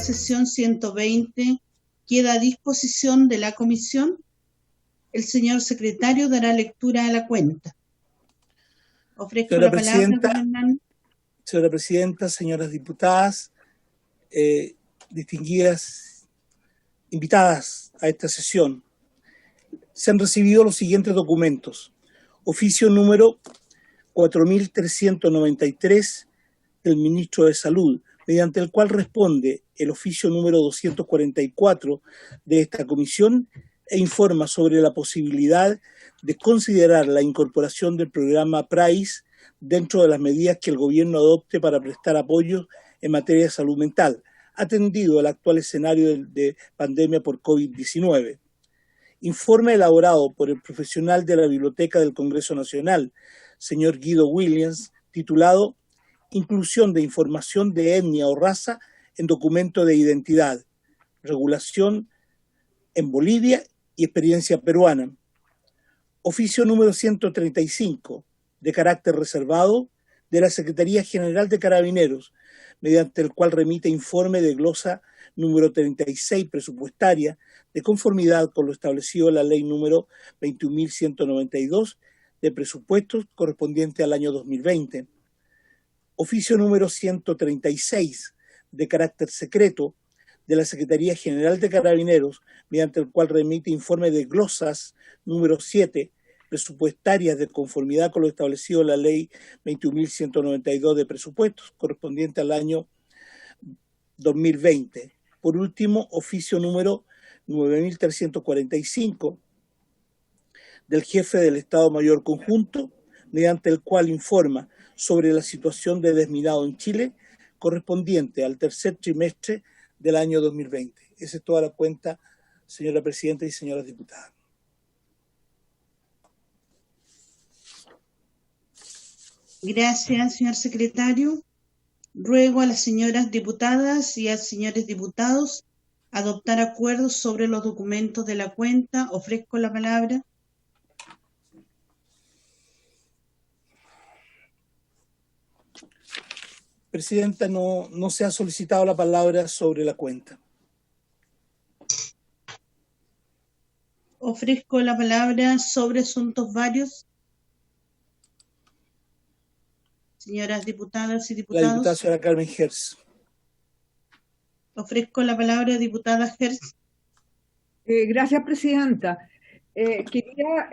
sesión 120 queda a disposición de la comisión. El señor secretario dará lectura a la cuenta. Ofrezco la palabra, don Hernán. Señora Presidenta, señoras diputadas, distinguidas invitadas a esta sesión, se han recibido los siguientes documentos. Oficio número 4393 del Ministro de Salud, mediante el cual responde el oficio número 244 de esta comisión e informa sobre la posibilidad de considerar la incorporación del programa PRAIS dentro de las medidas que el gobierno adopte para prestar apoyo en materia de salud mental, atendido al actual escenario de pandemia por COVID-19. Informe elaborado por el profesional de la Biblioteca del Congreso Nacional, señor Guido Williams, titulado Inclusión de información de etnia o raza en documento de identidad, regulación en Bolivia y experiencia peruana. Oficio número 135, de carácter reservado, de la Secretaría General de Carabineros, mediante el cual remite informe de glosa número 36 presupuestaria, de conformidad con lo establecido en la ley número 21.192 de presupuestos correspondiente al año 2020. Oficio número 136, de carácter secreto, de la Secretaría General de Carabineros, mediante el cual remite informe de glosas número 7, presupuestarias de conformidad con lo establecido en la ley 21.192 de presupuestos, correspondiente al año 2020. Por último, oficio número 9.345 del jefe del Estado Mayor Conjunto, mediante el cual informa sobre la situación de desminado en Chile, correspondiente al tercer trimestre del año 2020. Esa es toda la cuenta, señora Presidenta y señoras diputadas. Gracias, señor secretario. Ruego a las señoras diputadas y a los señores diputados adoptar acuerdos sobre los documentos de la cuenta. Ofrezco la palabra. Presidenta, no se ha solicitado la palabra sobre la cuenta. Ofrezco la palabra sobre asuntos varios. Señoras diputadas y diputados. La diputada señora Carmen Gers. Ofrezco la palabra, diputada Gers. Gracias, Presidenta. Quería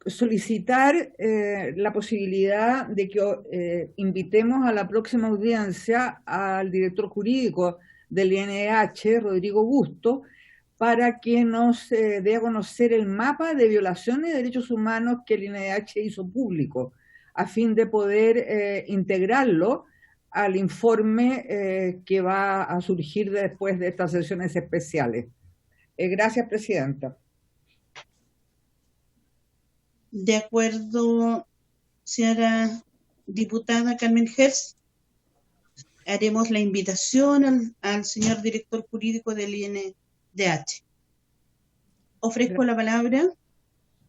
solicitar la posibilidad de que invitemos a la próxima audiencia al director jurídico del INDH, Rodrigo Busto, para que nos dé a conocer el mapa de violaciones de derechos humanos que el INDH hizo público, a fin de poder integrarlo al informe que va a surgir después de estas sesiones especiales. Gracias, Presidenta. De acuerdo, señora diputada Carmen Gers, haremos la invitación al señor director jurídico del INDH. Ofrezco la palabra.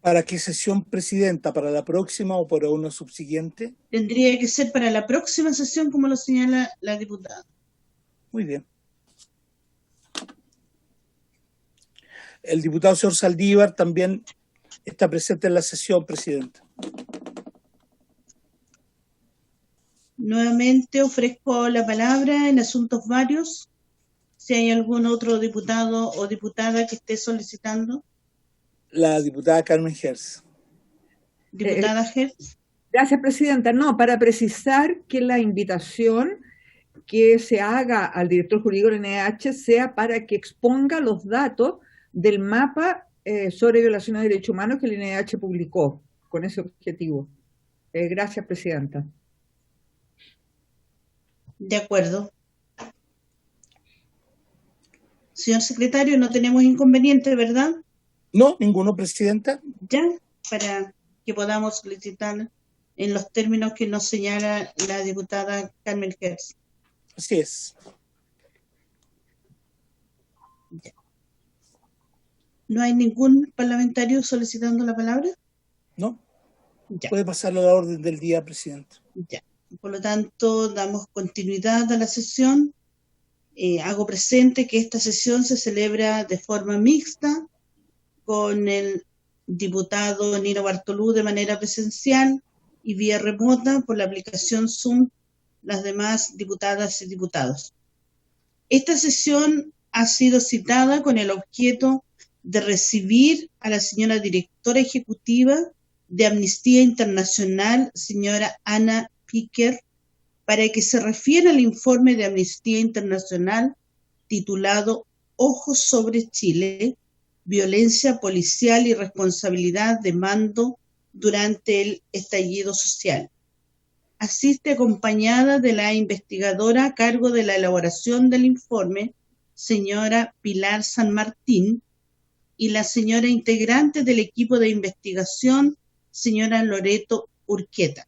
¿Para qué sesión, Presidenta? ¿Para la próxima o para una subsiguiente? Tendría que ser para la próxima sesión, como lo señala la diputada. Muy bien. El diputado señor Saldívar también está presente en la sesión, Presidenta. Nuevamente ofrezco la palabra en asuntos varios. Si hay algún otro diputado o diputada que esté solicitando. La diputada Carmen Gers. Diputada Gers. Gracias, Presidenta. No, para precisar que la invitación que se haga al director jurídico del INDH sea para que exponga los datos del mapa sobre violaciones de derechos humanos que el INDH publicó con ese objetivo. Gracias, Presidenta. De acuerdo. Señor secretario, no tenemos inconveniente, ¿verdad? No, ninguno, Presidenta. Ya, para que podamos solicitar en los términos que nos señala la diputada Carmen Gers. Así es. Ya. ¿No hay ningún parlamentario solicitando la palabra? No. Ya. Puede pasarlo a la orden del día, Presidente. Ya. Por lo tanto, damos continuidad a la sesión Hago presente que esta sesión se celebra de forma mixta con el diputado Nino Bartolú de manera presencial y vía remota por la aplicación Zoom las demás diputadas y diputados. Esta sesión ha sido citada con el objeto de recibir a la señora directora ejecutiva de Amnistía Internacional, señora Anna Picker, para que se refiera al informe de Amnistía Internacional titulado Ojos sobre Chile, violencia policial y responsabilidad de mando durante el estallido social. Asiste acompañada de la investigadora a cargo de la elaboración del informe, señora Pilar San Martín, y la señora integrante del equipo de investigación, señora Loreto Urqueta.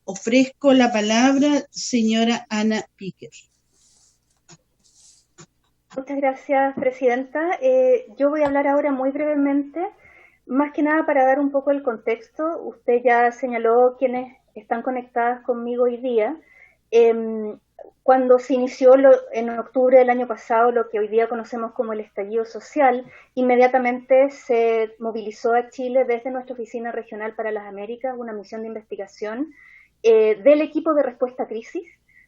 Ofrezco la palabra, señora Anna Picker. Muchas gracias, presidenta. Yo voy a hablar ahora muy brevemente, más que nada para dar un poco el contexto. Usted ya señaló quiénes están conectadas conmigo hoy día. Cuando se inició en octubre del año pasado lo que hoy día conocemos como el estallido social, inmediatamente se movilizó a Chile desde nuestra Oficina Regional para las Américas una misión de investigación del equipo de respuesta a crisis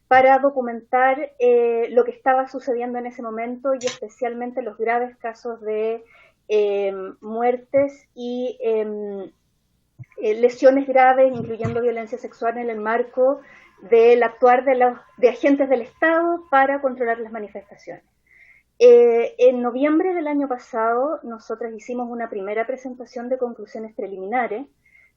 para documentar lo que estaba sucediendo en ese momento y especialmente los graves casos de muertes y lesiones graves, incluyendo violencia sexual en el marco del actuar de agentes del Estado para controlar las manifestaciones. En noviembre del año pasado, nosotros hicimos una primera presentación de conclusiones preliminares,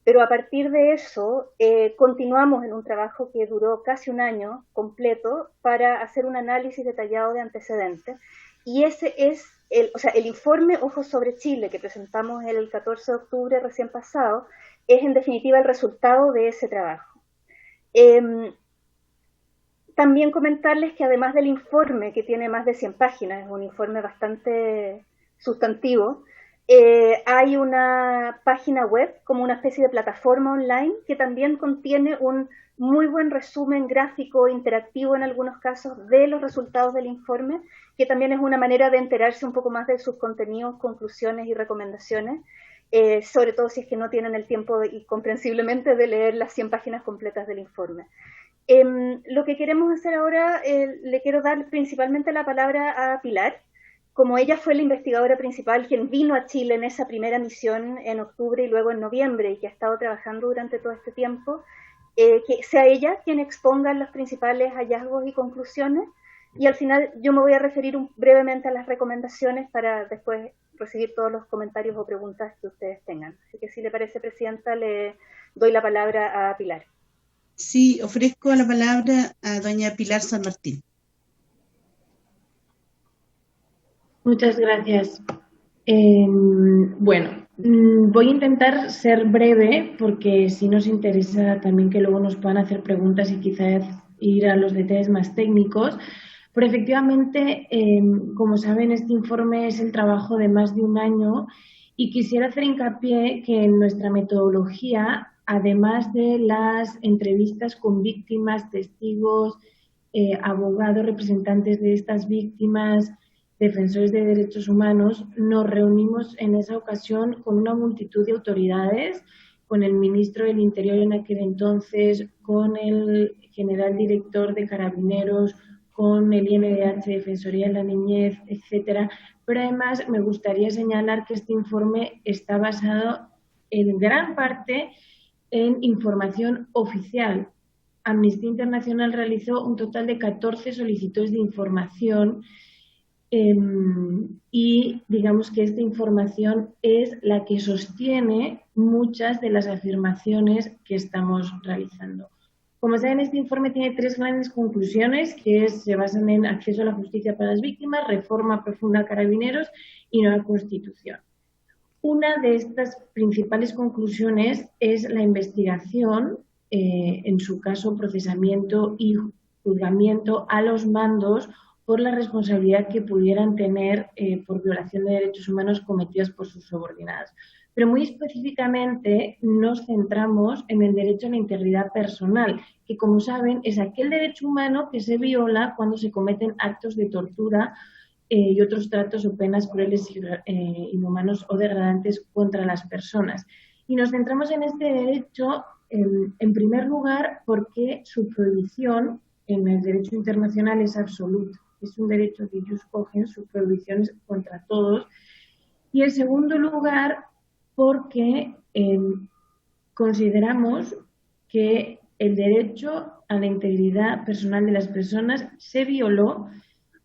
pero a partir de eso continuamos en un trabajo que duró casi un año completo para hacer un análisis detallado de antecedentes, y ese es el informe Ojos sobre Chile que presentamos el 14 de octubre recién pasado, es en definitiva el resultado de ese trabajo. También comentarles que además del informe, que tiene más de 100 páginas, es un informe bastante sustantivo, hay una página web, como una especie de plataforma online, que también contiene un muy buen resumen gráfico, interactivo en algunos casos, de los resultados del informe, que también es una manera de enterarse un poco más de sus contenidos, conclusiones y recomendaciones, sobre todo si es que no tienen el tiempo y comprensiblemente de leer las 100 páginas completas del informe. Lo que queremos hacer ahora, le quiero dar principalmente la palabra a Pilar, como ella fue la investigadora principal quien vino a Chile en esa primera misión en octubre y luego en noviembre y que ha estado trabajando durante todo este tiempo, que sea ella quien exponga los principales hallazgos y conclusiones, y al final yo me voy a referir brevemente a las recomendaciones para después recibir todos los comentarios o preguntas que ustedes tengan. Así que si le parece, presidenta, le doy la palabra a Pilar. Sí, ofrezco la palabra a doña Pilar San Martín. Muchas gracias. Bueno, voy a intentar ser breve porque sí nos interesa también que luego nos puedan hacer preguntas y quizás ir a los detalles más técnicos. Pero efectivamente, como saben, este informe es el trabajo de más de un año y quisiera hacer hincapié que en nuestra metodología, además de las entrevistas con víctimas, testigos, abogados, representantes de estas víctimas, defensores de derechos humanos, nos reunimos en esa ocasión con una multitud de autoridades, con el ministro del Interior en aquel entonces, con el general director de Carabineros, con el INDH, Defensoría de la Niñez, etcétera. Pero además me gustaría señalar que este informe está basado en gran parte en información oficial. Amnistía Internacional realizó un total de 14 solicitudes de información y digamos que esta información es la que sostiene muchas de las afirmaciones que estamos realizando. Como saben, este informe tiene 3 grandes conclusiones que se basan en acceso a la justicia para las víctimas, reforma profunda a Carabineros y nueva Constitución. Una de estas principales conclusiones es la investigación, en su caso procesamiento y juzgamiento a los mandos por la responsabilidad que pudieran tener por violación de derechos humanos cometidas por sus subordinadas. pero muy específicamente nos centramos en el derecho a la integridad personal, que como saben es aquel derecho humano que se viola cuando se cometen actos de tortura y otros tratos o penas crueles, inhumanos o degradantes contra las personas. Y nos centramos en este derecho en primer lugar porque su prohibición en el derecho internacional es absoluta. Es un derecho de jus cogens, su prohibición es contra todos. Y en segundo lugar porque consideramos que el derecho a la integridad personal de las personas se violó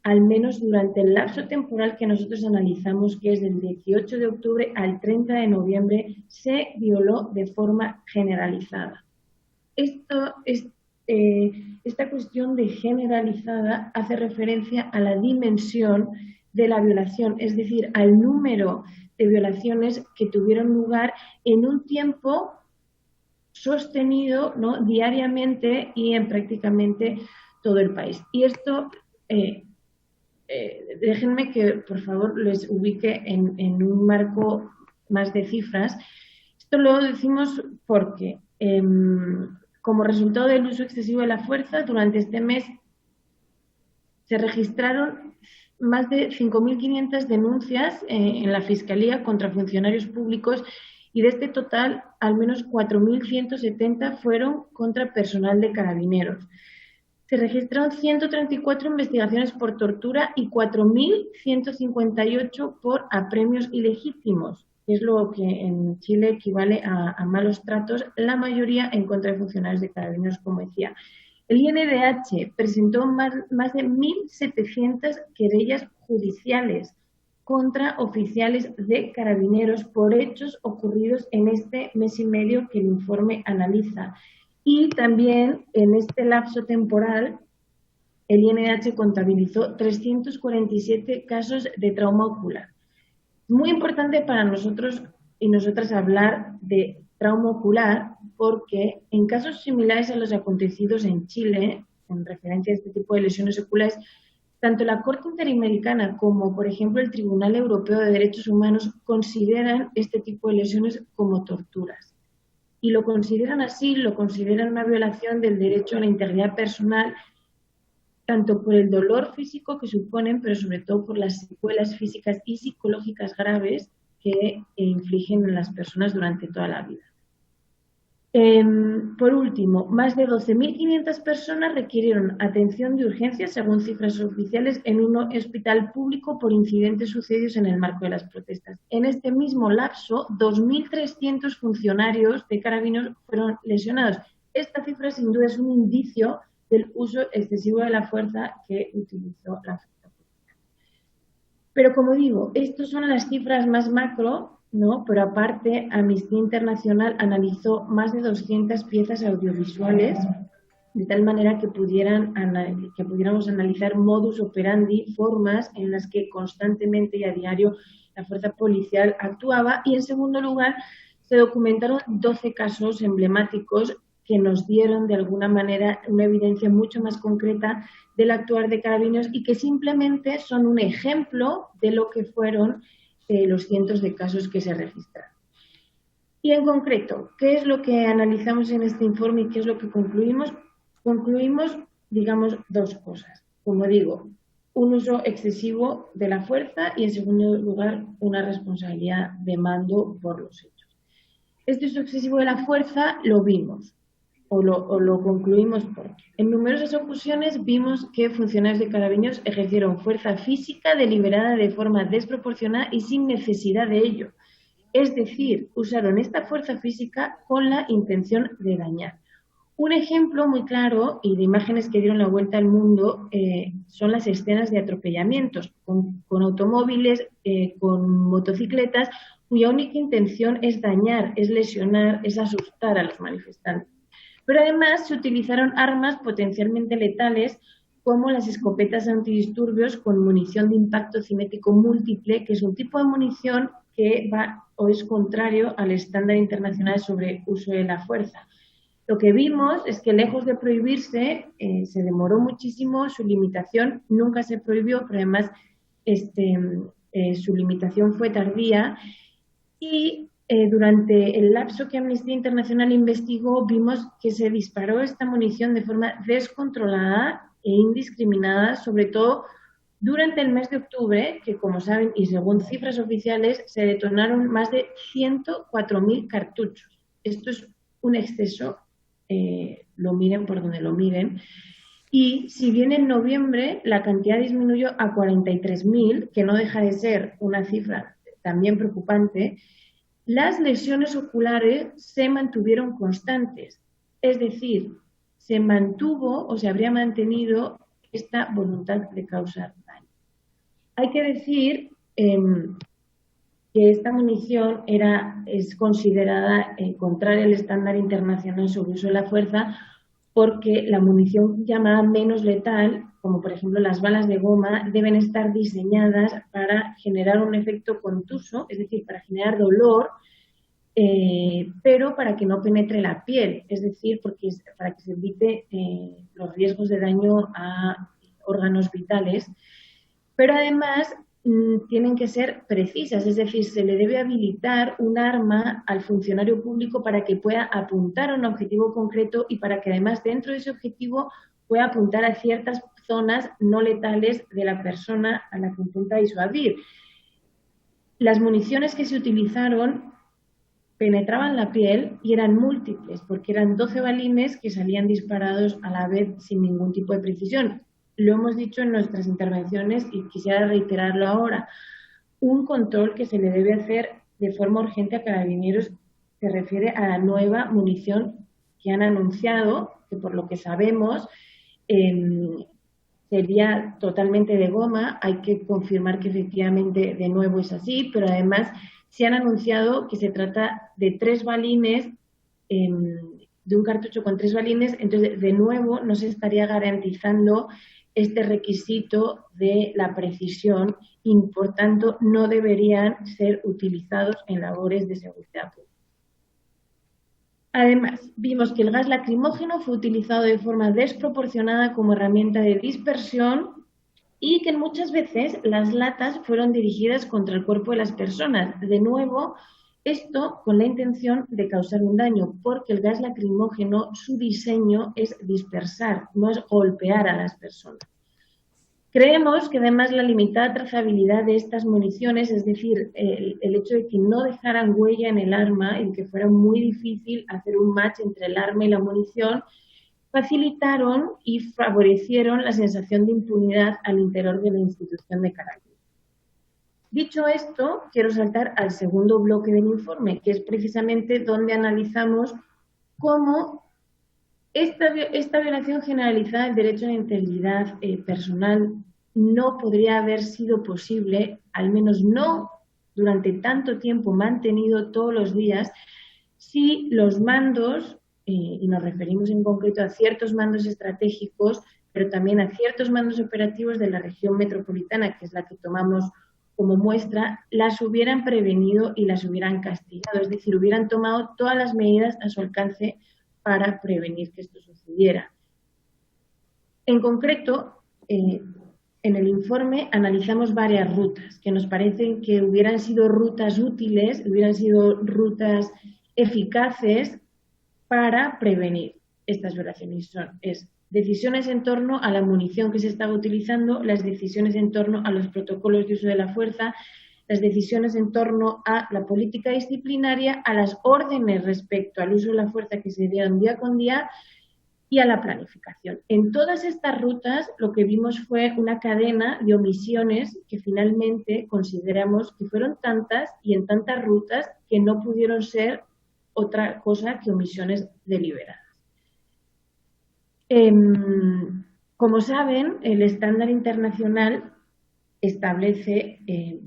al menos durante el lapso temporal que nosotros analizamos, que es del 18 de octubre al 30 de noviembre, se violó de forma generalizada. Esta cuestión de generalizada hace referencia a la dimensión de la violación, es decir, al número de violaciones que tuvieron lugar en un tiempo sostenido, ¿no?, diariamente y en prácticamente todo el país. Y esto, déjenme que por favor les ubique en un marco más de cifras. Esto lo decimos porque como resultado del uso excesivo de la fuerza, durante este mes se registraron más de 5.500 denuncias en la Fiscalía contra funcionarios públicos y de este total, al menos 4.170 fueron contra personal de Carabineros. Se registraron 134 investigaciones por tortura y 4.158 por apremios ilegítimos, que es lo que en Chile equivale a malos tratos, la mayoría en contra de funcionarios de Carabineros, como decía. El INDH presentó más de 1.700 querellas judiciales contra oficiales de Carabineros por hechos ocurridos en este mes y medio que el informe analiza. Y también en este lapso temporal, el INDH contabilizó 347 casos de trauma ocular. Muy importante para nosotros y nosotras hablar de trauma ocular porque en casos similares a los acontecidos en Chile, en referencia a este tipo de lesiones oculares, tanto la Corte Interamericana como, por ejemplo, el Tribunal Europeo de Derechos Humanos consideran este tipo de lesiones como torturas. Y lo consideran así, lo consideran una violación del derecho a la integridad personal, tanto por el dolor físico que suponen, pero sobre todo por las secuelas físicas y psicológicas graves que infligen en las personas durante toda la vida. Por último, más de 12.500 personas requirieron atención de urgencia, según cifras oficiales, en un hospital público por incidentes sucedidos en el marco de las protestas. En este mismo lapso, 2.300 funcionarios de Carabineros fueron lesionados. Esta cifra, sin duda, es un indicio del uso excesivo de la fuerza que utilizó la fuerza pública. Pero, como digo, estas son las cifras más macro, ¿no? Pero aparte, Amnistía Internacional analizó más de 200 piezas audiovisuales de tal manera que pudiéramos analizar modus operandi, formas en las que constantemente y a diario la fuerza policial actuaba. Y en segundo lugar, se documentaron 12 casos emblemáticos que nos dieron de alguna manera una evidencia mucho más concreta del actuar de Carabineros y que simplemente son un ejemplo de lo que fueron los cientos de casos que se registraron. Y en concreto, ¿qué es lo que analizamos en este informe y qué es lo que concluimos? Concluimos, digamos, dos cosas. Como digo, un uso excesivo de la fuerza y, en segundo lugar, una responsabilidad de mando por los hechos. Este uso excesivo de la fuerza lo vimos o lo concluimos porque en numerosas ocasiones vimos que funcionarios de Carabineros ejercieron fuerza física deliberada de forma desproporcionada y sin necesidad de ello. Es decir, usaron esta fuerza física con la intención de dañar. Un ejemplo muy claro y de imágenes que dieron la vuelta al mundo son las escenas de atropellamientos con automóviles, con motocicletas, cuya única intención es dañar, es lesionar, es asustar a los manifestantes. Pero además se utilizaron armas potencialmente letales como las escopetas antidisturbios con munición de impacto cinético múltiple, que es un tipo de munición que va o es contrario al estándar internacional sobre uso de la fuerza. Lo que vimos es que lejos de prohibirse, se demoró muchísimo, su limitación nunca se prohibió, pero además su limitación fue tardía y durante el lapso que Amnistía Internacional investigó, vimos que se disparó esta munición de forma descontrolada e indiscriminada, sobre todo durante el mes de octubre, que como saben, y según cifras oficiales, se detonaron más de 104.000 cartuchos. Esto es un exceso, lo miren por donde lo miren. Y si bien en noviembre la cantidad disminuyó a 43.000, que no deja de ser una cifra también preocupante, las lesiones oculares se mantuvieron constantes. Es decir, se mantuvo o se habría mantenido esta voluntad de causar daño. Hay que decir que esta munición es considerada contraria al estándar internacional sobre uso de la fuerza, porque la munición llamada menos letal, como por ejemplo las balas de goma, deben estar diseñadas para generar un efecto contuso, es decir, para generar dolor, pero para que no penetre la piel, es decir, para que se evite los riesgos de daño a órganos vitales, pero además tienen que ser precisas, es decir, se le debe habilitar un arma al funcionario público para que pueda apuntar a un objetivo concreto y para que además dentro de ese objetivo pueda apuntar a ciertas zonas no letales de la persona a la que intenta disuadir. Las municiones que se utilizaron penetraban la piel y eran múltiples, porque eran 12 balines que salían disparados a la vez sin ningún tipo de precisión. Lo hemos dicho en nuestras intervenciones y quisiera reiterarlo ahora. Un control que se le debe hacer de forma urgente a Carabineros se refiere a la nueva munición que han anunciado, que por lo que sabemos sería totalmente de goma. Hay que confirmar que efectivamente de nuevo es así, pero además se han anunciado que se trata de 3 balines, de un cartucho con 3 balines, entonces de nuevo no se estaría garantizando este requisito de la precisión y por tanto no deberían ser utilizados en labores de seguridad pública. Además, vimos que el gas lacrimógeno fue utilizado de forma desproporcionada como herramienta de dispersión y que muchas veces las latas fueron dirigidas contra el cuerpo de las personas. De nuevo, esto con la intención de causar un daño, porque el gas lacrimógeno, su diseño es dispersar, no es golpear a las personas. Creemos que además la limitada trazabilidad de estas municiones, es decir, el hecho de que no dejaran huella en el arma y que fuera muy difícil hacer un match entre el arma y la munición, facilitaron y favorecieron la sensación de impunidad al interior de la institución de Carabineros. Dicho esto, quiero saltar al segundo bloque del informe, que es precisamente donde analizamos cómo esta violación generalizada del derecho a la integridad personal no podría haber sido posible, al menos no durante tanto tiempo mantenido todos los días, si los mandos, y nos referimos en concreto a ciertos mandos estratégicos, pero también a ciertos mandos operativos de la región metropolitana, que es la que tomamos como muestra, las hubieran prevenido y las hubieran castigado, es decir, hubieran tomado todas las medidas a su alcance para prevenir que esto sucediera. En concreto, en el informe analizamos varias rutas que nos parecen que hubieran sido rutas útiles, hubieran sido rutas eficaces para prevenir estas violaciones. Son decisiones en torno a la munición que se estaba utilizando, las decisiones en torno a los protocolos de uso de la fuerza, las decisiones en torno a la política disciplinaria, a las órdenes respecto al uso de la fuerza que se dieron día con día y a la planificación. En todas estas rutas lo que vimos fue una cadena de omisiones que finalmente consideramos que fueron tantas y en tantas rutas que no pudieron ser otra cosa que omisiones deliberadas. Como saben, el estándar internacional establece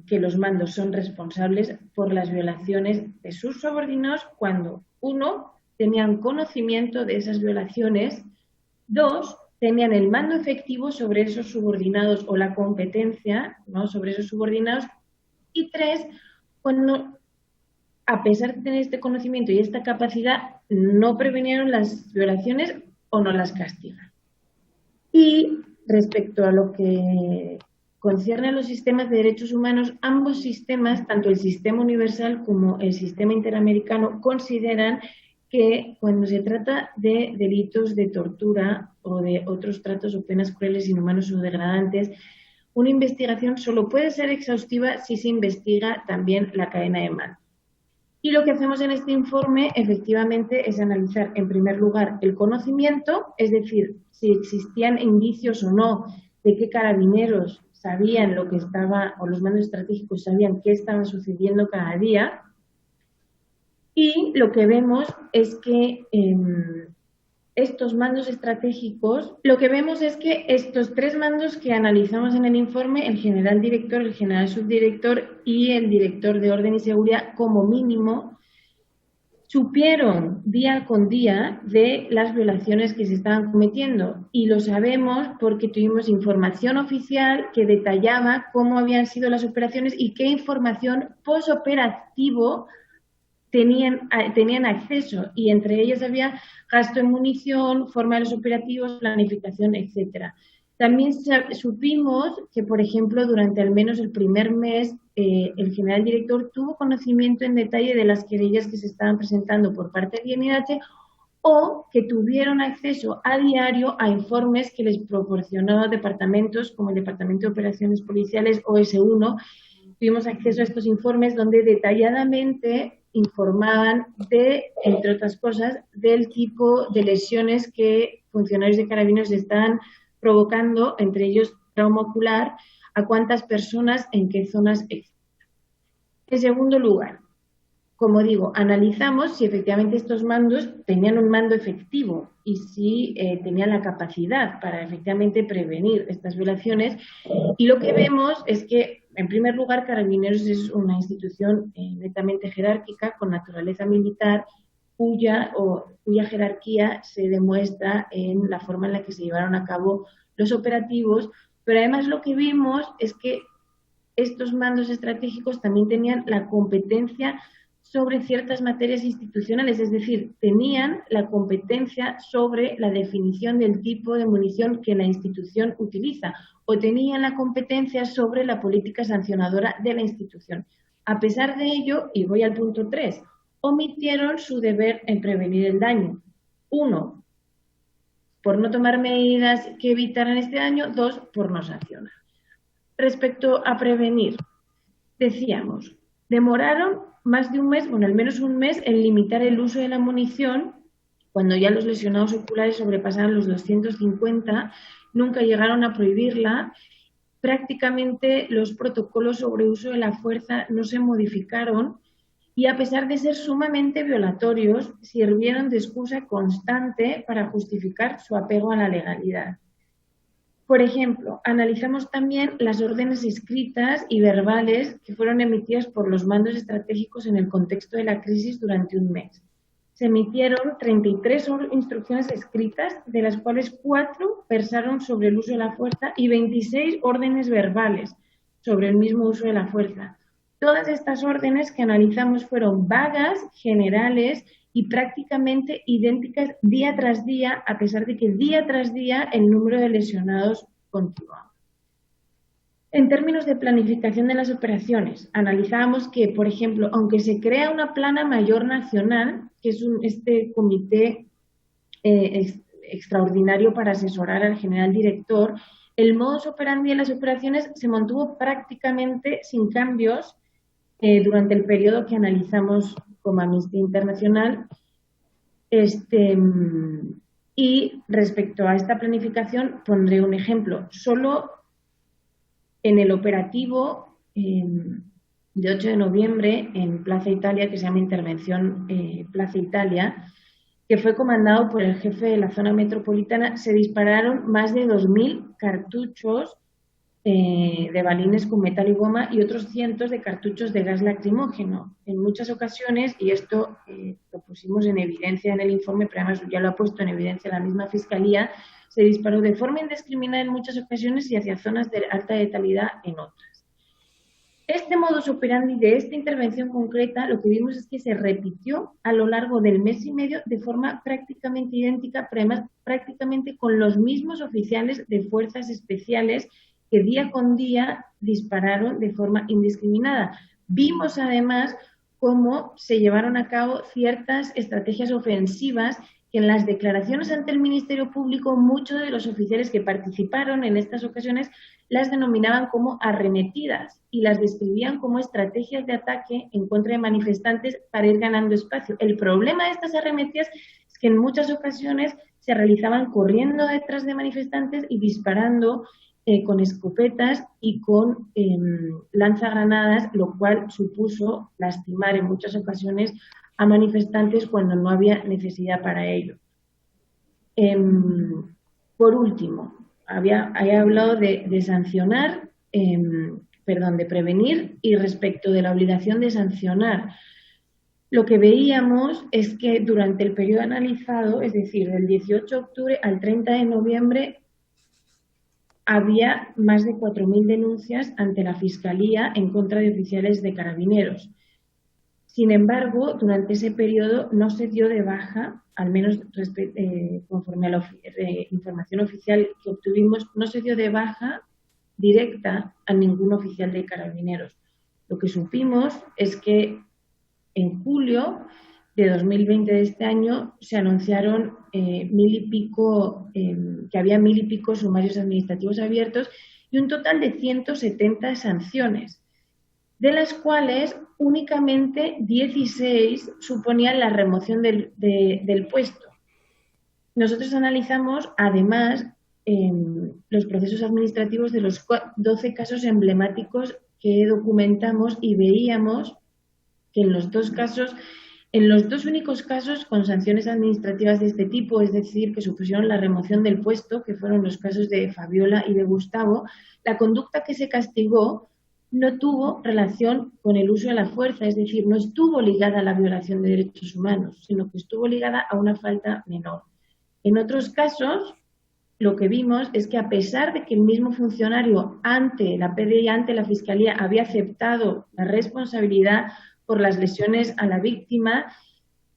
que los mandos son responsables por las violaciones de sus subordinados cuando, 1, tenían conocimiento de esas violaciones, 2, tenían el mando efectivo sobre esos subordinados o la competencia, ¿no?, sobre esos subordinados, y 3, cuando, a pesar de tener este conocimiento y esta capacidad, no previnieron las violaciones o no las castigan. Y respecto a lo que concierne a los sistemas de derechos humanos, ambos sistemas, tanto el sistema universal como el sistema interamericano, consideran que cuando se trata de delitos de tortura o de otros tratos o penas crueles, inhumanos o degradantes, una investigación solo puede ser exhaustiva si se investiga también la cadena de mando. Y lo que hacemos en este informe, efectivamente, es analizar, en primer lugar, el conocimiento, es decir, si existían indicios o no de que carabineros sabían lo que estaba, o los mandos estratégicos sabían qué estaba sucediendo cada día. Y lo que vemos es que estos mandos estratégicos, lo que vemos es que estos tres mandos que analizamos en el informe, el general director, el general subdirector y el director de orden y seguridad, como mínimo, supieron día con día de las violaciones que se estaban cometiendo. Y lo sabemos porque tuvimos información oficial que detallaba cómo habían sido las operaciones y qué información posoperativo tenían acceso, y entre ellas había gasto en munición, forma de los operativos, planificación, etcétera. También supimos que, por ejemplo, durante al menos el primer mes, el general director tuvo conocimiento en detalle de las querellas que se estaban presentando por parte del INH, o que tuvieron acceso a diario a informes que les proporcionaban departamentos como el Departamento de Operaciones Policiales o S1. Tuvimos acceso a estos informes donde detalladamente informaban de, entre otras cosas, del tipo de lesiones que funcionarios de Carabineros estaban provocando, entre ellos trauma ocular, a cuántas personas, en qué zonas, etc. En segundo lugar, como digo, analizamos si efectivamente estos mandos tenían un mando efectivo y si tenían la capacidad para efectivamente prevenir estas violaciones, y lo que vemos es que, en primer lugar, Carabineros es una institución netamente jerárquica con naturaleza militar, cuya jerarquía se demuestra en la forma en la que se llevaron a cabo los operativos, pero además lo que vimos es que estos mandos estratégicos también tenían la competencia sobre ciertas materias institucionales, es decir, tenían la competencia sobre la definición del tipo de munición que la institución utiliza, o tenían la competencia sobre la política sancionadora de la institución. A pesar de ello, y voy al punto 3, omitieron su deber en prevenir el daño. 1, por no tomar medidas que evitaran este daño. 2, por no sancionar. Respecto a prevenir, decíamos, demoraron más de un mes, bueno, al menos un mes, en limitar el uso de la munición, cuando ya los lesionados oculares sobrepasaban los 250, nunca llegaron a prohibirla. Prácticamente los protocolos sobre uso de la fuerza no se modificaron y, a pesar de ser sumamente violatorios, sirvieron de excusa constante para justificar su apego a la legalidad. Por ejemplo, analizamos también las órdenes escritas y verbales que fueron emitidas por los mandos estratégicos en el contexto de la crisis durante un mes. Se emitieron 33 instrucciones escritas, de las cuales 4 versaron sobre el uso de la fuerza y 26 órdenes verbales sobre el mismo uso de la fuerza. Todas estas órdenes que analizamos fueron vagas, generales y prácticamente idénticas día tras día, a pesar de que día tras día el número de lesionados continuaba. En términos de planificación de las operaciones, analizábamos que, por ejemplo, aunque se crea una plana mayor nacional, que es este comité extraordinario para asesorar al general director, el modus operandi de las operaciones se mantuvo prácticamente sin cambios durante el periodo que analizamos como Amnistía Internacional. Y respecto a esta planificación, pondré un ejemplo. Solo en el operativo de 8 de noviembre en Plaza Italia, que se llama Intervención Plaza Italia, que fue comandado por el jefe de la zona metropolitana, se dispararon más de 2.000 cartuchos de balines con metal y goma y otros cientos de cartuchos de gas lacrimógeno. En muchas ocasiones, y esto lo pusimos en evidencia en el informe, pero además ya lo ha puesto en evidencia la misma Fiscalía, se disparó de forma indiscriminada en muchas ocasiones y hacia zonas de alta letalidad en otras. Este modus operandi de esta intervención concreta, lo que vimos es que se repitió a lo largo del mes y medio de forma prácticamente idéntica, pero además prácticamente con los mismos oficiales de fuerzas especiales que día con día dispararon de forma indiscriminada. Vimos además cómo se llevaron a cabo ciertas estrategias ofensivas que en las declaraciones ante el Ministerio Público muchos de los oficiales que participaron en estas ocasiones las denominaban como arremetidas y las describían como estrategias de ataque en contra de manifestantes para ir ganando espacio. El problema de estas arremetidas es que en muchas ocasiones se realizaban corriendo detrás de manifestantes y disparando con escopetas y con lanzagranadas, lo cual supuso lastimar en muchas ocasiones a manifestantes cuando no había necesidad para ello. Por último, había hablado de sancionar, de prevenir, y respecto de la obligación de sancionar. Lo que veíamos es que durante el periodo analizado, es decir, del 18 de octubre al 30 de noviembre, había más de 4.000 denuncias ante la Fiscalía en contra de oficiales de Carabineros. Sin embargo, durante ese periodo no se dio de baja, al menos conforme a la información oficial que obtuvimos, no se dio de baja directa a ningún oficial de Carabineros. Lo que supimos es que en julio de 2020 de este año se anunciaron que había 1.000 y pico sumarios administrativos abiertos y un total de 170 sanciones, de las cuales únicamente 16 suponían la remoción del puesto. Nosotros analizamos, además, los procesos administrativos de los 12 casos emblemáticos que documentamos y veíamos que en los dos únicos casos con sanciones administrativas de este tipo, es decir, que supusieron la remoción del puesto, que fueron los casos de Fabiola y de Gustavo, la conducta que se castigó no tuvo relación con el uso de la fuerza, es decir, no estuvo ligada a la violación de derechos humanos, sino que estuvo ligada a una falta menor. En otros casos, lo que vimos es que a pesar de que el mismo funcionario ante la PDI, ante la Fiscalía, había aceptado la responsabilidad por las lesiones a la víctima,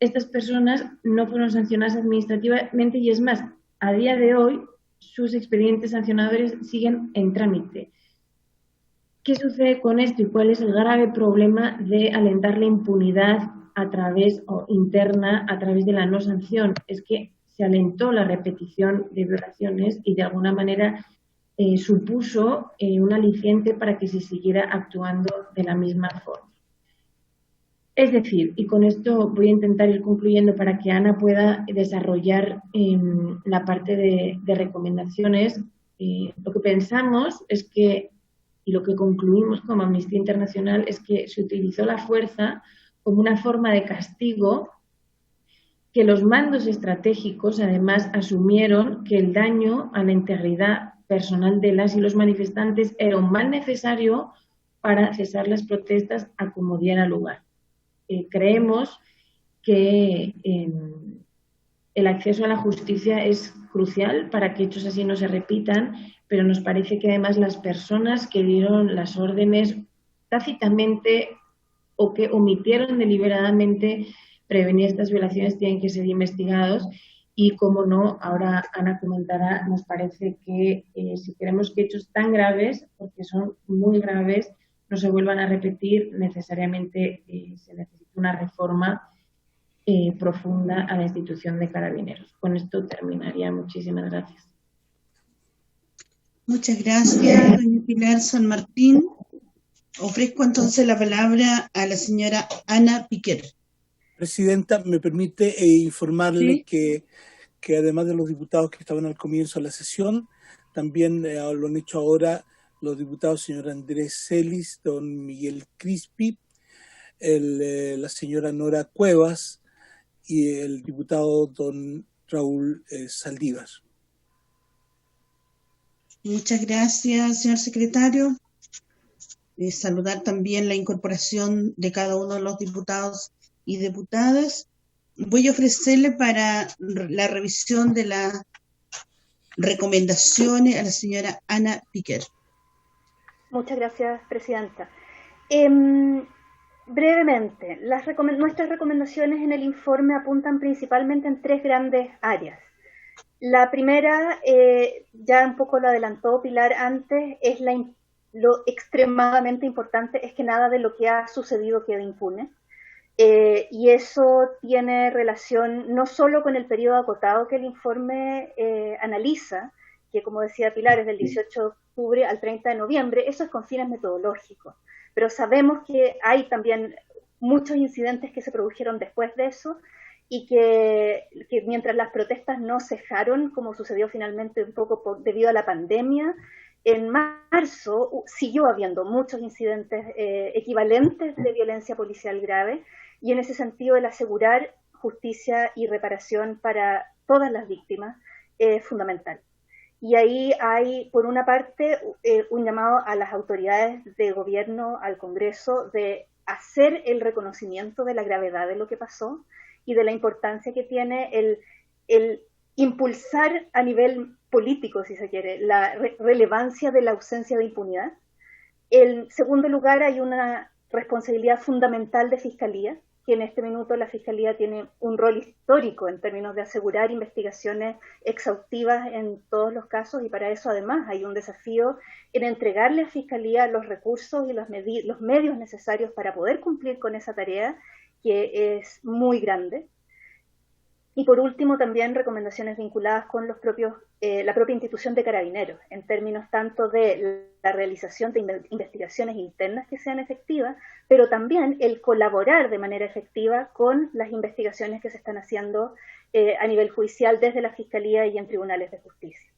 estas personas no fueron sancionadas administrativamente y, es más, a día de hoy sus expedientes sancionadores siguen en trámite. ¿Qué sucede con esto y cuál es el grave problema de alentar la impunidad interna a través de la no sanción? Es que se alentó la repetición de violaciones y de alguna manera supuso un aliciente para que se siguiera actuando de la misma forma. Es decir, y con esto voy a intentar ir concluyendo para que Ana pueda desarrollar la parte de recomendaciones. Lo que pensamos es que, y lo que concluimos como Amnistía Internacional, es que se utilizó la fuerza como una forma de castigo, que los mandos estratégicos además asumieron que el daño a la integridad personal de las y los manifestantes era un mal necesario para cesar las protestas a como diera lugar. Creemos que el acceso a la justicia es crucial para que hechos así no se repitan, pero nos parece que además las personas que dieron las órdenes tácitamente o que omitieron deliberadamente prevenir estas violaciones tienen que ser investigados y, como no, ahora Ana comentará, nos parece que si queremos que hechos tan graves, porque son muy graves, no se vuelvan a repetir, necesariamente se necesita una reforma profunda a la institución de Carabineros. Con esto terminaría. Muchísimas gracias. Muchas gracias, doña Pilar San Martín. Ofrezco entonces la palabra a la señora Ana Piquer. Presidenta, me permite informarle que además de los diputados que estaban al comienzo de la sesión, también lo han hecho ahora los diputados señor Andrés Celis, don Miguel Crispi, la señora Nora Cuevas y el diputado don Raúl Saldívar. Muchas gracias, señor secretario. Saludar también la incorporación de cada uno de los diputados y diputadas. Voy a ofrecerle para la revisión de las recomendaciones a la señora Ana Piquer. Muchas gracias, presidenta. Brevemente, nuestras recomendaciones en el informe apuntan principalmente en tres grandes áreas. La primera, ya un poco lo adelantó Pilar antes, es lo extremadamente importante es que nada de lo que ha sucedido quede impune. Y eso tiene relación no solo con el periodo acotado que el informe analiza, que como decía Pilar es del 18 de octubre al 30 de noviembre, eso es con fines metodológicos, pero sabemos que hay también muchos incidentes que se produjeron después de eso y que mientras las protestas no cejaron, como sucedió finalmente un poco debido a la pandemia, en marzo siguió habiendo muchos incidentes equivalentes de violencia policial grave, y en ese sentido el asegurar justicia y reparación para todas las víctimas es fundamental. Y ahí hay, por una parte, un llamado a las autoridades de gobierno, al Congreso, de hacer el reconocimiento de la gravedad de lo que pasó y de la importancia que tiene el impulsar a nivel político, si se quiere, la relevancia de la ausencia de impunidad. En segundo lugar, hay una responsabilidad fundamental de Fiscalía, que en este minuto la Fiscalía tiene un rol histórico en términos de asegurar investigaciones exhaustivas en todos los casos, y para eso además hay un desafío en entregarle a Fiscalía los recursos y los medios necesarios para poder cumplir con esa tarea, que es muy grande. Y por último, también recomendaciones vinculadas con la propia institución de Carabineros, en términos tanto de la realización de investigaciones internas que sean efectivas, pero también el colaborar de manera efectiva con las investigaciones que se están haciendo a nivel judicial desde la Fiscalía y en tribunales de justicia.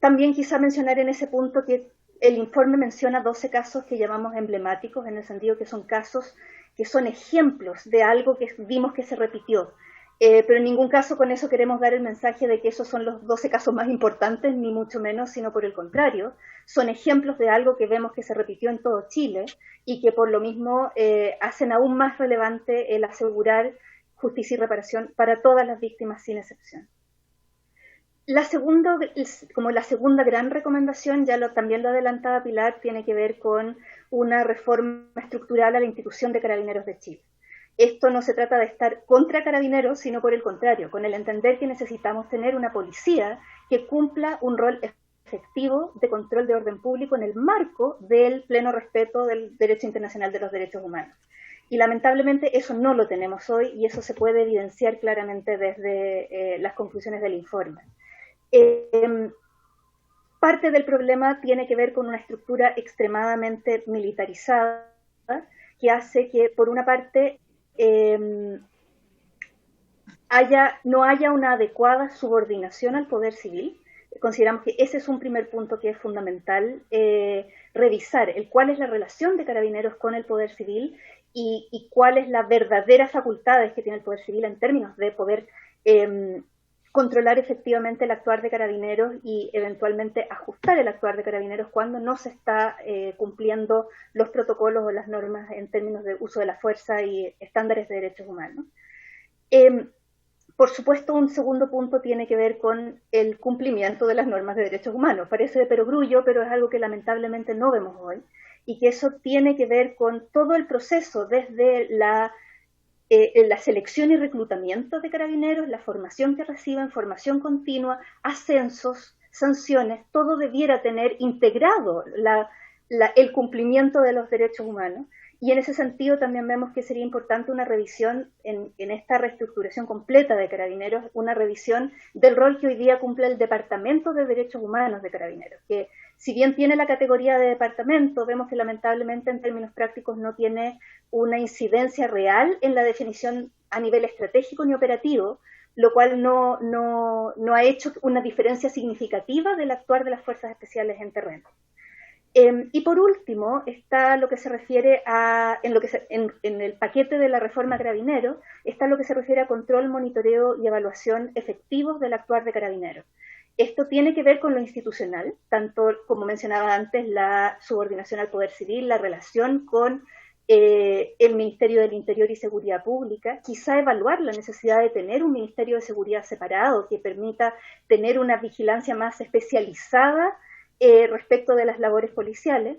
También quizá mencionar en ese punto que el informe menciona 12 casos que llamamos emblemáticos, en el sentido que son casos que son ejemplos de algo que vimos que se repitió. Pero en ningún caso con eso queremos dar el mensaje de que esos son los 12 casos más importantes, ni mucho menos, sino por el contrario, son ejemplos de algo que vemos que se repitió en todo Chile y que por lo mismo hacen aún más relevante el asegurar justicia y reparación para todas las víctimas sin excepción. Como la segunda gran recomendación, también lo adelantaba Pilar, tiene que ver con una reforma estructural a la institución de Carabineros de Chile. Esto no se trata de estar contra Carabineros, sino por el contrario, con el entender que necesitamos tener una policía que cumpla un rol efectivo de control de orden público en el marco del pleno respeto del derecho internacional de los derechos humanos. Y lamentablemente eso no lo tenemos hoy, y eso se puede evidenciar claramente desde las conclusiones del informe. Parte del problema tiene que ver con una estructura extremadamente militarizada que hace que, por una parte, no haya una adecuada subordinación al poder civil. Consideramos que ese es un primer punto que es fundamental, revisar cuál es la relación de Carabineros con el poder civil y cuáles las verdaderas facultades que tiene el poder civil en términos de poder controlar efectivamente el actuar de Carabineros y eventualmente ajustar el actuar de Carabineros cuando no se está cumpliendo los protocolos o las normas en términos de uso de la fuerza y estándares de derechos humanos. Por supuesto, un segundo punto tiene que ver con el cumplimiento de las normas de derechos humanos. Parece de perogrullo, pero es algo que lamentablemente no vemos hoy, y que eso tiene que ver con todo el proceso desde la selección y reclutamiento de Carabineros, la formación que reciben, formación continua, ascensos, sanciones, todo debiera tener integrado el cumplimiento de los derechos humanos. Y en ese sentido también vemos que sería importante una revisión en esta reestructuración completa de Carabineros, una revisión del rol que hoy día cumple el Departamento de Derechos Humanos de Carabineros, que si bien tiene la categoría de departamento, vemos que lamentablemente en términos prácticos no tiene una incidencia real en la definición a nivel estratégico ni operativo, lo cual no ha hecho una diferencia significativa del actuar de las fuerzas especiales en terreno. Y por último está lo que se refiere en el paquete de la reforma Carabineros, está lo que se refiere a control, monitoreo y evaluación efectivos del actuar de Carabineros. Esto tiene que ver con lo institucional, tanto como mencionaba antes, la subordinación al poder civil, la relación con el Ministerio del Interior y Seguridad Pública, quizá evaluar la necesidad de tener un Ministerio de Seguridad separado que permita tener una vigilancia más especializada respecto de las labores policiales.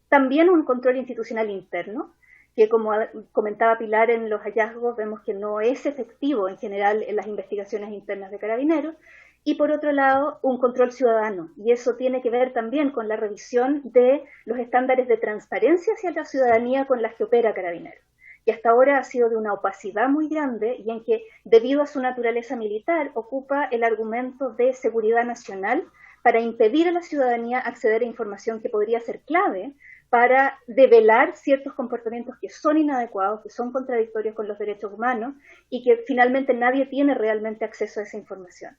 También un control institucional interno, que como comentaba Pilar, en los hallazgos vemos que no es efectivo en general en las investigaciones internas de Carabineros, y por otro lado, un control ciudadano, y eso tiene que ver también con la revisión de los estándares de transparencia hacia la ciudadanía con las que opera Carabineros, que hasta ahora ha sido de una opacidad muy grande y en que, debido a su naturaleza militar, ocupa el argumento de seguridad nacional para impedir a la ciudadanía acceder a información que podría ser clave para develar ciertos comportamientos que son inadecuados, que son contradictorios con los derechos humanos y que finalmente nadie tiene realmente acceso a esa información.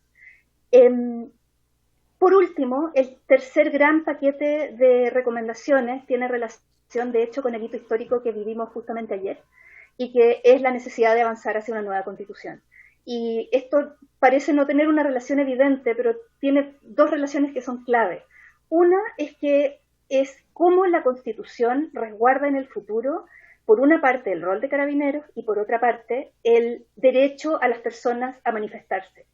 Por último, el tercer gran paquete de recomendaciones tiene relación, de hecho, con el hito histórico que vivimos justamente ayer, y que es la necesidad de avanzar hacia una nueva constitución. Y esto parece no tener una relación evidente, pero tiene dos relaciones que son clave. Una es que es cómo la Constitución resguarda en el futuro, por una parte, el rol de Carabineros y por otra parte, el derecho a las personas a manifestarse,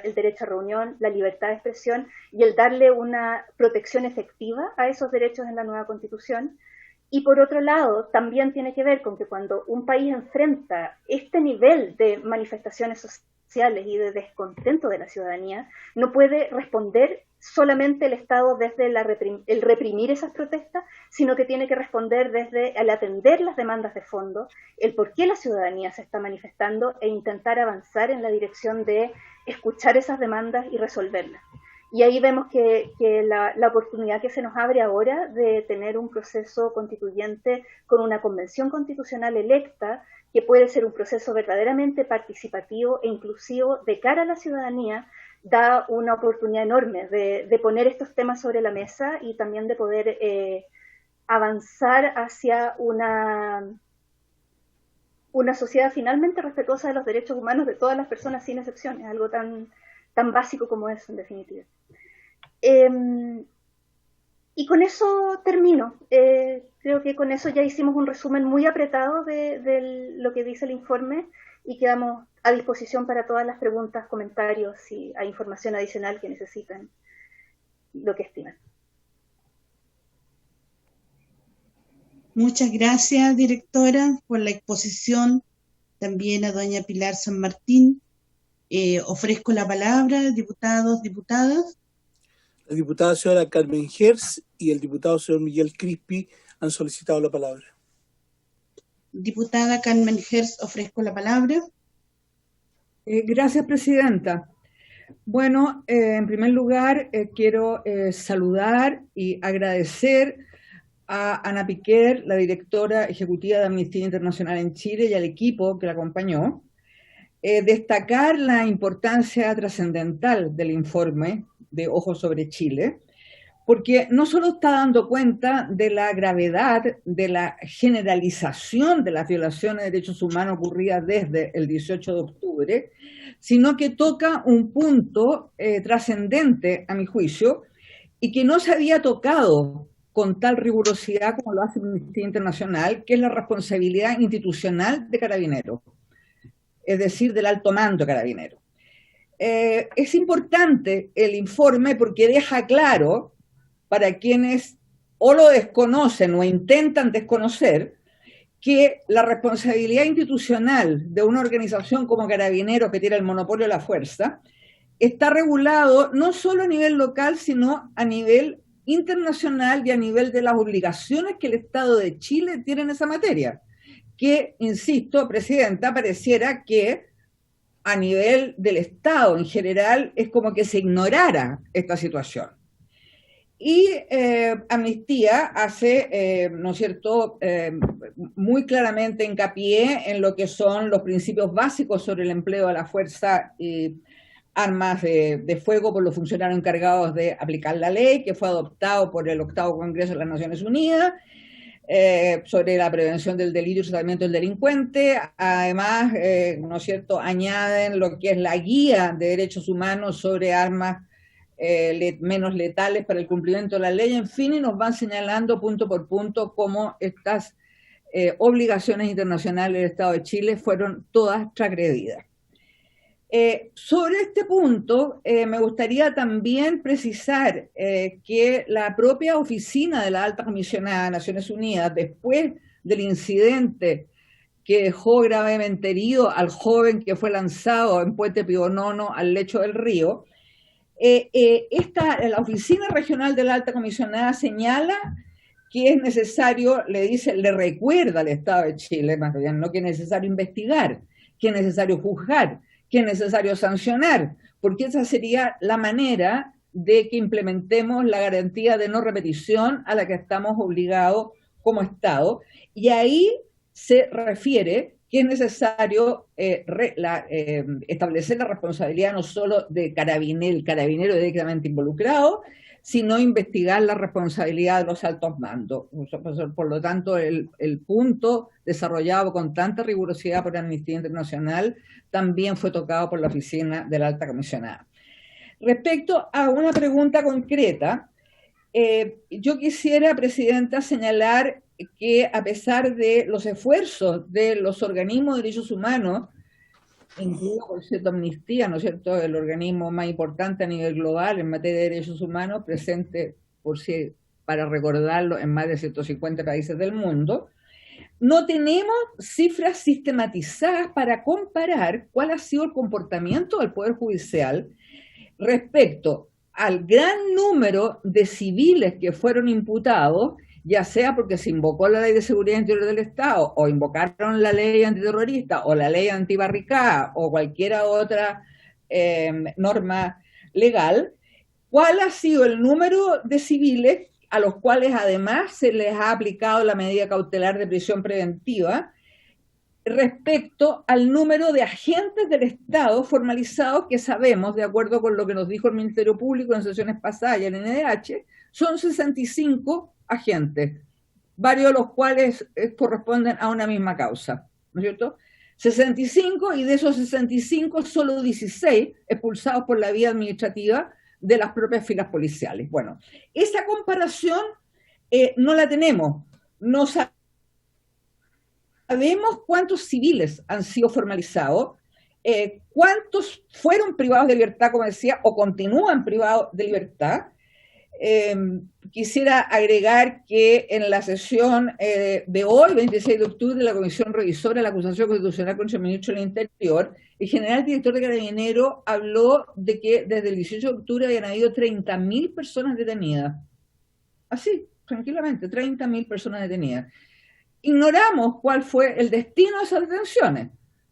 el derecho a reunión, la libertad de expresión y el darle una protección efectiva a esos derechos en la nueva Constitución. Y por otro lado, también tiene que ver con que cuando un país enfrenta este nivel de manifestaciones sociales y de descontento de la ciudadanía, no puede responder solamente el Estado desde el reprimir esas protestas, sino que tiene que responder desde el atender las demandas de fondo, el por qué la ciudadanía se está manifestando e intentar avanzar en la dirección de escuchar esas demandas y resolverlas. Y ahí vemos que la oportunidad que se nos abre ahora de tener un proceso constituyente con una convención constitucional electa, que puede ser un proceso verdaderamente participativo e inclusivo de cara a la ciudadanía, da una oportunidad enorme de poner estos temas sobre la mesa y también de poder avanzar hacia una sociedad finalmente respetuosa de los derechos humanos de todas las personas sin excepciones, algo tan básico como eso, en definitiva. Y con eso termino. Creo que con eso ya hicimos un resumen muy apretado de lo que dice el informe y quedamos a disposición para todas las preguntas, comentarios, si hay información adicional que necesitan, lo que estiman. Muchas gracias, directora, por la exposición. También a doña Pilar San Martín. Ofrezco la palabra, diputados, diputadas. La diputada señora Carmen Gers y el diputado señor Miguel Crispi han solicitado la palabra. Diputada Carmen Gers, ofrezco la palabra. Gracias, presidenta. Bueno, en primer lugar, quiero saludar y agradecer a Ana Piquer, la directora ejecutiva de Amnistía Internacional en Chile, y al equipo que la acompañó. Destacar la importancia trascendental del informe de Ojos sobre Chile, porque no solo está dando cuenta de la gravedad de la generalización de las violaciones de derechos humanos ocurridas desde el 18 de octubre, sino que toca un punto trascendente, a mi juicio, y que no se había tocado con tal rigurosidad como lo hace Amnistía Internacional, que es la responsabilidad institucional de Carabineros, es decir, del alto mando de Carabineros. Es importante el informe porque deja claro para quienes o lo desconocen o intentan desconocer que la responsabilidad institucional de una organización como Carabineros, que tiene el monopolio de la fuerza, está regulado no solo a nivel local, sino a nivel internacional y a nivel de las obligaciones que el Estado de Chile tiene en esa materia, que, insisto, presidenta, pareciera que a nivel del Estado en general es como que se ignorara esta situación. Y Amnistía hace, ¿no es cierto?, muy claramente hincapié en lo que son los principios básicos sobre el empleo de la fuerza y armas de fuego por los funcionarios encargados de aplicar la ley, que fue adoptado por el 8º Congreso de las Naciones Unidas, sobre la prevención del delito y tratamiento del delincuente. Además, ¿no es cierto?, añaden lo que es la guía de derechos humanos sobre armas menos letales para el cumplimiento de la ley, en fin, y nos van señalando punto por punto cómo estas obligaciones internacionales del Estado de Chile fueron todas transgredidas. Sobre este punto, me gustaría también precisar que la propia oficina de la Alta Comisionada de Naciones Unidas, después del incidente que dejó gravemente herido al joven que fue lanzado en Puente Pío IX al lecho del río, la Oficina Regional de la Alta Comisionada señala que es necesario, le recuerda al Estado de Chile, más bien, ¿no?, que es necesario investigar, que es necesario juzgar, que es necesario sancionar, porque esa sería la manera de que implementemos la garantía de no repetición a la que estamos obligados como Estado. Y ahí se refiere que es necesario establecer la responsabilidad no solo del carabinero directamente involucrado, sino investigar la responsabilidad de los altos mandos. Por lo tanto, el punto desarrollado con tanta rigurosidad por Amnistía Internacional también fue tocado por la Oficina de la Alta Comisionada. Respecto a una pregunta concreta, yo quisiera, Presidenta, señalar que a pesar de los esfuerzos de los organismos de derechos humanos, incluido, por cierto, Amnistía, ¿no es cierto?, el organismo más importante a nivel global en materia de derechos humanos, presente, para recordarlo, en más de 150 países del mundo, no tenemos cifras sistematizadas para comparar cuál ha sido el comportamiento del Poder Judicial respecto al gran número de civiles que fueron imputados, ya sea porque se invocó la Ley de Seguridad Interior del Estado, o invocaron la ley antiterrorista, o la ley antibarricada, o cualquier otra norma legal, cuál ha sido el número de civiles a los cuales además se les ha aplicado la medida cautelar de prisión preventiva, respecto al número de agentes del Estado formalizados que sabemos, de acuerdo con lo que nos dijo el Ministerio Público en sesiones pasadas y el NDH, son 65 agentes, varios de los cuales corresponden a una misma causa, ¿no es cierto? 65, y de esos 65, solo 16 expulsados por la vía administrativa de las propias filas policiales. Bueno, esa comparación no la tenemos, no sabemos cuántos civiles han sido formalizados, cuántos fueron privados de libertad, como decía, o continúan privados de libertad. Quisiera agregar que en la sesión de hoy, 26 de octubre, de la Comisión Revisora de la Acusación Constitucional contra el Ministro del Interior, el general director de Carabineros habló de que desde el 18 de octubre habían habido 30.000 personas detenidas. Así, tranquilamente, 30.000 personas detenidas. Ignoramos cuál fue el destino de esas detenciones.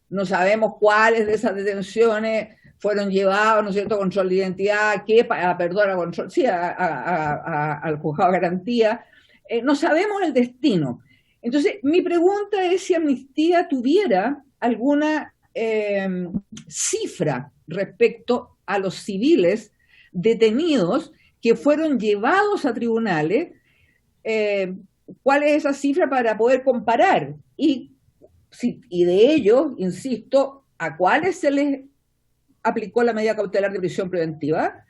No sabemos cuáles de esas detenciones fueron llevados, ¿no es cierto?, a control de identidad, al juzgado de garantía. No sabemos el destino. Entonces, mi pregunta es si Amnistía tuviera alguna cifra respecto a los civiles detenidos que fueron llevados a tribunales, cuál es esa cifra para poder comparar, y de ellos, insisto, a cuáles se les aplicó la medida cautelar de prisión preventiva,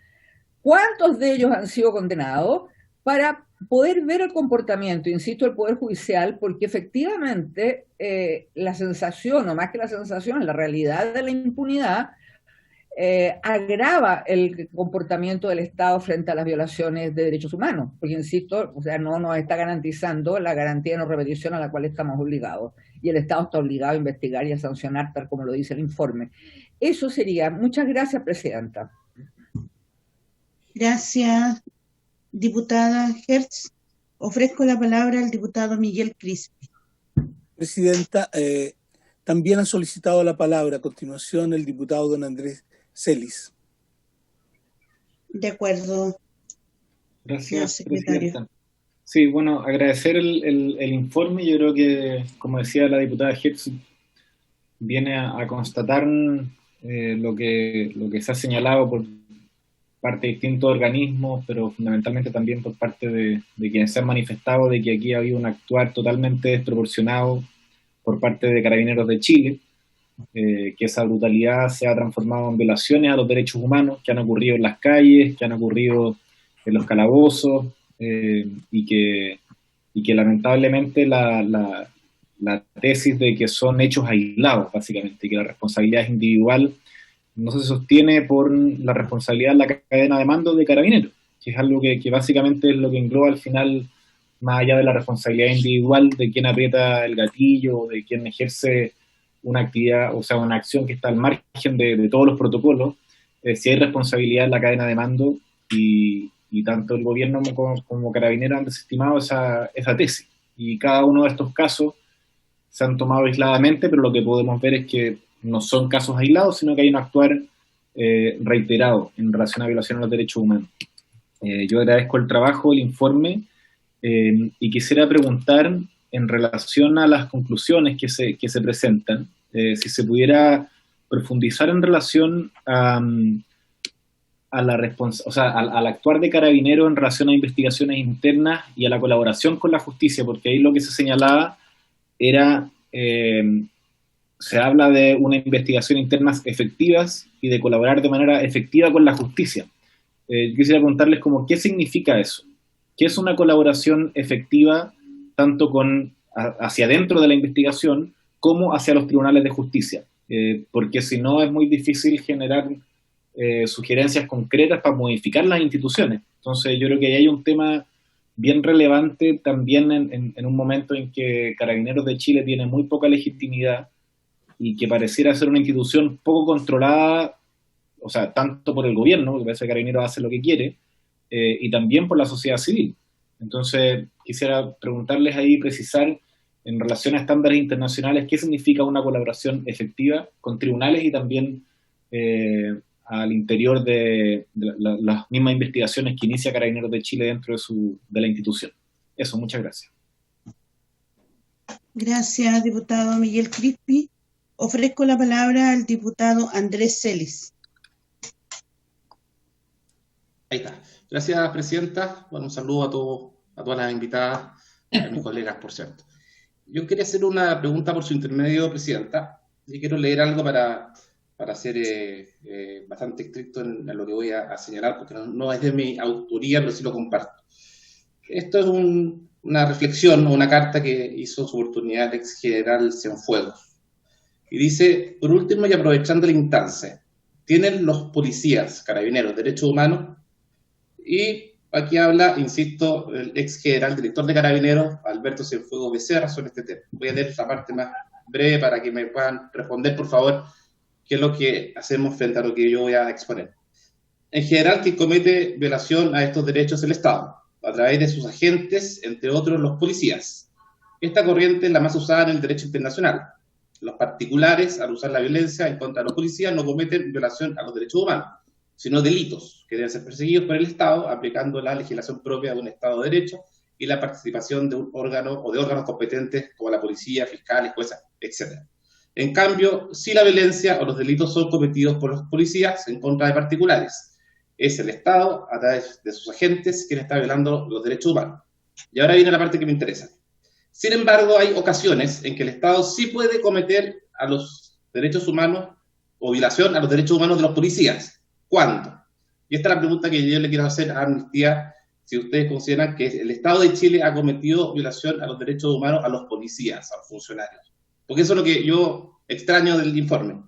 cuántos de ellos han sido condenados, para poder ver el comportamiento, insisto, del Poder Judicial, porque efectivamente la sensación, o más que la sensación, la realidad de la impunidad agrava el comportamiento del Estado frente a las violaciones de derechos humanos, porque insisto, o sea, no nos está garantizando la garantía de no repetición a la cual estamos obligados, y el Estado está obligado a investigar y a sancionar, tal como lo dice el informe. Eso sería. Muchas gracias, Presidenta. Gracias, diputada Hertz. Ofrezco la palabra al diputado Miguel Crispi. Presidenta, también ha solicitado la palabra a continuación el diputado don Andrés Celis. De acuerdo. Gracias, Presidenta. Sí, bueno, agradecer el informe. Yo creo que, como decía la diputada Hertz, viene a constatar lo que se ha señalado por parte de distintos organismos, pero fundamentalmente también por parte de quienes se han manifestado de que aquí ha habido un actuar totalmente desproporcionado por parte de Carabineros de Chile, que esa brutalidad se ha transformado en violaciones a los derechos humanos que han ocurrido en las calles, que han ocurrido en los calabozos, y que lamentablemente la tesis de que son hechos aislados, básicamente, que la responsabilidad es individual, no se sostiene por la responsabilidad en la cadena de mando de Carabineros, que es algo que básicamente es lo que engloba al final más allá de la responsabilidad individual de quien aprieta el gatillo o de quien ejerce una actividad, o sea, una acción que está al margen de todos los protocolos, si hay responsabilidad en la cadena de mando y tanto el gobierno como Carabineros han desestimado esa tesis. Y cada uno de estos casos se han tomado aisladamente, pero lo que podemos ver es que no son casos aislados, sino que hay un actuar reiterado en relación a violación a los derechos humanos. Yo agradezco el trabajo, el informe, y quisiera preguntar en relación a las conclusiones que se presentan, si se pudiera profundizar en relación al actuar de Carabineros en relación a investigaciones internas y a la colaboración con la justicia, porque ahí lo que se señalaba era, se habla de una investigación internas efectivas y de colaborar de manera efectiva con la justicia. Quisiera preguntarles como, ¿qué significa eso? ¿Qué es una colaboración efectiva tanto hacia dentro de la investigación como hacia los tribunales de justicia? Porque si no es muy difícil generar sugerencias concretas para modificar las instituciones. Entonces yo creo que ahí hay un tema bien relevante también en un momento en que Carabineros de Chile tiene muy poca legitimidad y que pareciera ser una institución poco controlada, o sea, tanto por el gobierno, porque parece que Carabineros hace lo que quiere, y también por la sociedad civil. Entonces quisiera preguntarles ahí, precisar en relación a estándares internacionales, ¿qué significa una colaboración efectiva con tribunales y también al interior de las mismas investigaciones que inicia Carabineros de Chile dentro de la institución? Eso, muchas gracias. Gracias, diputado Miguel Crispi. Ofrezco la palabra al diputado Andrés Celis. Ahí está. Gracias, presidenta. Bueno, un saludo a todas las invitadas, a mis colegas, por cierto. Yo quería hacer una pregunta por su intermedio, presidenta, y quiero leer algo para ser bastante estricto en lo que voy a señalar, porque no es de mi autoría, pero sí lo comparto. Esto es una reflexión o una carta que hizo su oportunidad el ex general Cienfuegos. Y dice, por último, y aprovechando la instancia, ¿tienen los policías, carabineros, derechos humanos? Y aquí habla, insisto, el ex general director de Carabineros, Alberto Cienfuegos Becerra, sobre este tema. Voy a leer esa parte más breve para que me puedan responder, por favor, qué es lo que hacemos frente a lo que yo voy a exponer. En general, quien comete violación a estos derechos es el Estado, a través de sus agentes, entre otros los policías. Esta corriente es la más usada en el derecho internacional. Los particulares, al usar la violencia en contra de los policías, no cometen violación a los derechos humanos, sino delitos que deben ser perseguidos por el Estado, aplicando la legislación propia de un Estado de Derecho y la participación de un órgano o de órganos competentes como la policía, fiscales, jueces, etc. En cambio, si la violencia o los delitos son cometidos por los policías en contra de particulares, es el Estado, a través de sus agentes, quien está violando los derechos humanos. Y ahora viene la parte que me interesa. Sin embargo, hay ocasiones en que el Estado sí puede cometer a los derechos humanos o violación a los derechos humanos de los policías. ¿Cuándo? Y esta es la pregunta que yo le quiero hacer a Amnistía, si ustedes consideran que el Estado de Chile ha cometido violación a los derechos humanos a los policías, a los funcionarios. Porque eso es lo que yo extraño del informe.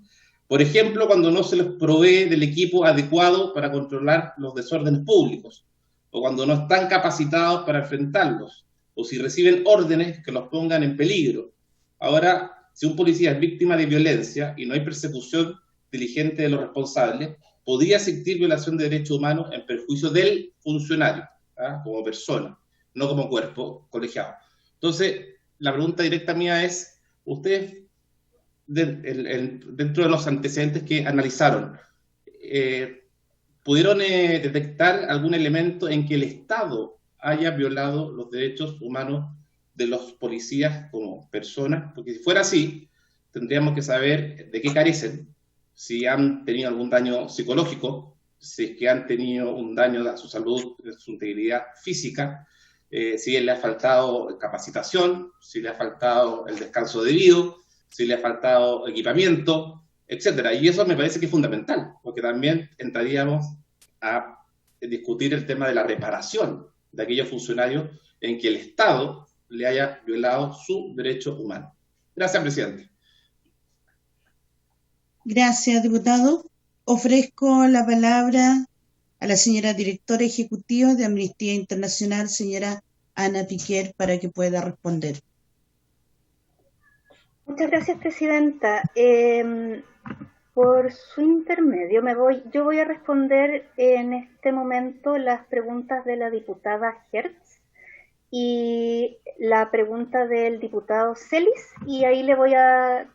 Por ejemplo, cuando no se les provee del equipo adecuado para controlar los desórdenes públicos, o cuando no están capacitados para enfrentarlos, o si reciben órdenes que los pongan en peligro. Ahora, si un policía es víctima de violencia y no hay persecución diligente de los responsables, podría existir violación de derechos humanos en perjuicio del funcionario, como persona, no como cuerpo colegiado. Entonces, la pregunta directa mía es, ustedes, dentro de los antecedentes que analizaron, ¿pudieron detectar algún elemento en que el Estado haya violado los derechos humanos de los policías como personas? Porque si fuera así, tendríamos que saber de qué carecen, si han tenido algún daño psicológico, si es que han tenido un daño a su salud, a su integridad física, si le ha faltado capacitación, si le ha faltado el descanso debido, si le ha faltado equipamiento, etcétera. Y eso me parece que es fundamental, porque también entraríamos a discutir el tema de la reparación de aquellos funcionarios en que el Estado le haya violado su derecho humano. Gracias, presidente. Gracias, diputado. Ofrezco la palabra a la señora directora ejecutiva de Amnistía Internacional, señora Ana Piquer para que pueda responder. Muchas gracias, presidenta. Por su intermedio, yo voy a responder en este momento las preguntas de la diputada Hertz y la pregunta del diputado Celis, y ahí le voy a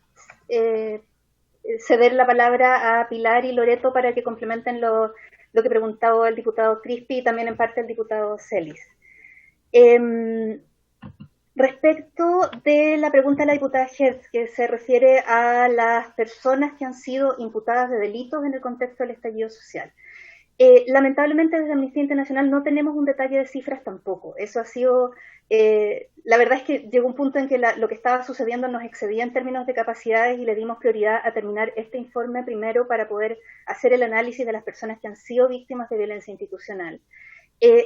ceder la palabra a Pilar y Loreto para que complementen lo que preguntaba el diputado Crispi y también en parte el diputado Celis. Respecto de la pregunta de la diputada Hertz, que se refiere a las personas que han sido imputadas de delitos en el contexto del estallido social. Lamentablemente desde Amnistía Internacional no tenemos un detalle de cifras tampoco. Eso ha sido, la verdad es que llegó un punto en que lo que estaba sucediendo nos excedía en términos de capacidades y le dimos prioridad a terminar este informe primero para poder hacer el análisis de las personas que han sido víctimas de violencia institucional.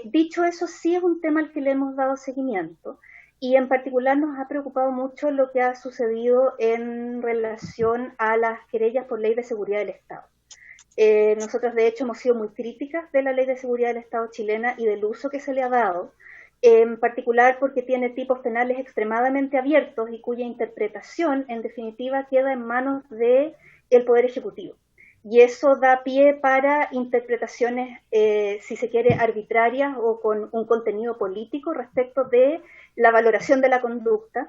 Dicho eso, sí es un tema al que le hemos dado seguimiento. Y en particular nos ha preocupado mucho lo que ha sucedido en relación a las querellas por ley de seguridad del Estado. Nosotros de hecho hemos sido muy críticas de la ley de seguridad del Estado chilena y del uso que se le ha dado, en particular porque tiene tipos penales extremadamente abiertos y cuya interpretación en definitiva queda en manos del Poder Ejecutivo. Y eso da pie para interpretaciones, si se quiere, arbitrarias o con un contenido político respecto de la valoración de la conducta,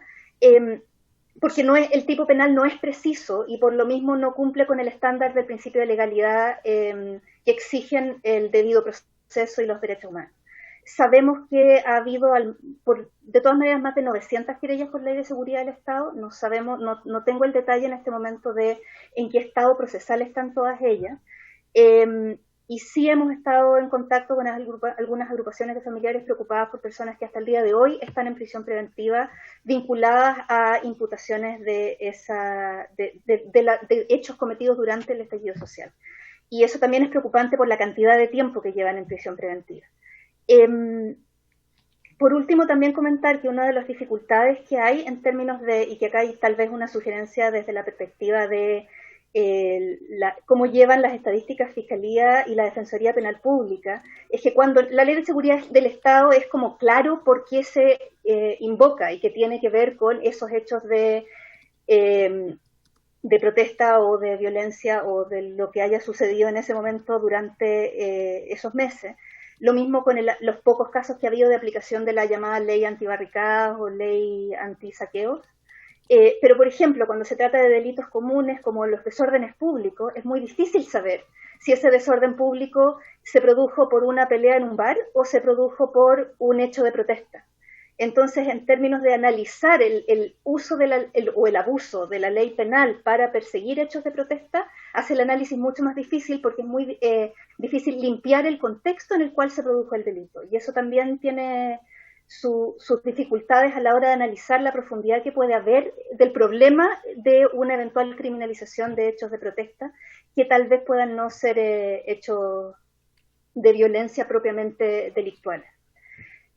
porque el tipo penal no es preciso y por lo mismo no cumple con el estándar del principio de legalidad que exigen el debido proceso y los derechos humanos. Sabemos que ha habido, de todas maneras, más de 900 querellas por ley de seguridad del Estado. No sabemos, no tengo el detalle en este momento de en qué estado procesal están todas ellas. Y sí hemos estado en contacto con algunas agrupaciones de familiares preocupadas por personas que hasta el día de hoy están en prisión preventiva vinculadas a imputaciones de hechos cometidos durante el estallido social. Y eso también es preocupante por la cantidad de tiempo que llevan en prisión preventiva. Por último, también comentar que una de las dificultades que hay en términos y que acá hay tal vez una sugerencia desde la perspectiva de cómo llevan las estadísticas Fiscalía y la Defensoría Penal Pública, es que cuando la Ley de Seguridad del Estado es como claro por qué se invoca y que tiene que ver con esos hechos de protesta o de violencia o de lo que haya sucedido en ese momento durante esos meses. Lo mismo con los pocos casos que ha habido de aplicación de la llamada ley antibarricadas o ley antisaqueos. Pero, por ejemplo, cuando se trata de delitos comunes como los desórdenes públicos, es muy difícil saber si ese desorden público se produjo por una pelea en un bar o se produjo por un hecho de protesta. Entonces, en términos de analizar el uso o el abuso de la ley penal para perseguir hechos de protesta, hace el análisis mucho más difícil porque es muy difícil limpiar el contexto en el cual se produjo el delito. Y eso también tiene sus dificultades a la hora de analizar la profundidad que puede haber del problema de una eventual criminalización de hechos de protesta que tal vez puedan no ser hechos de violencia propiamente delictuales.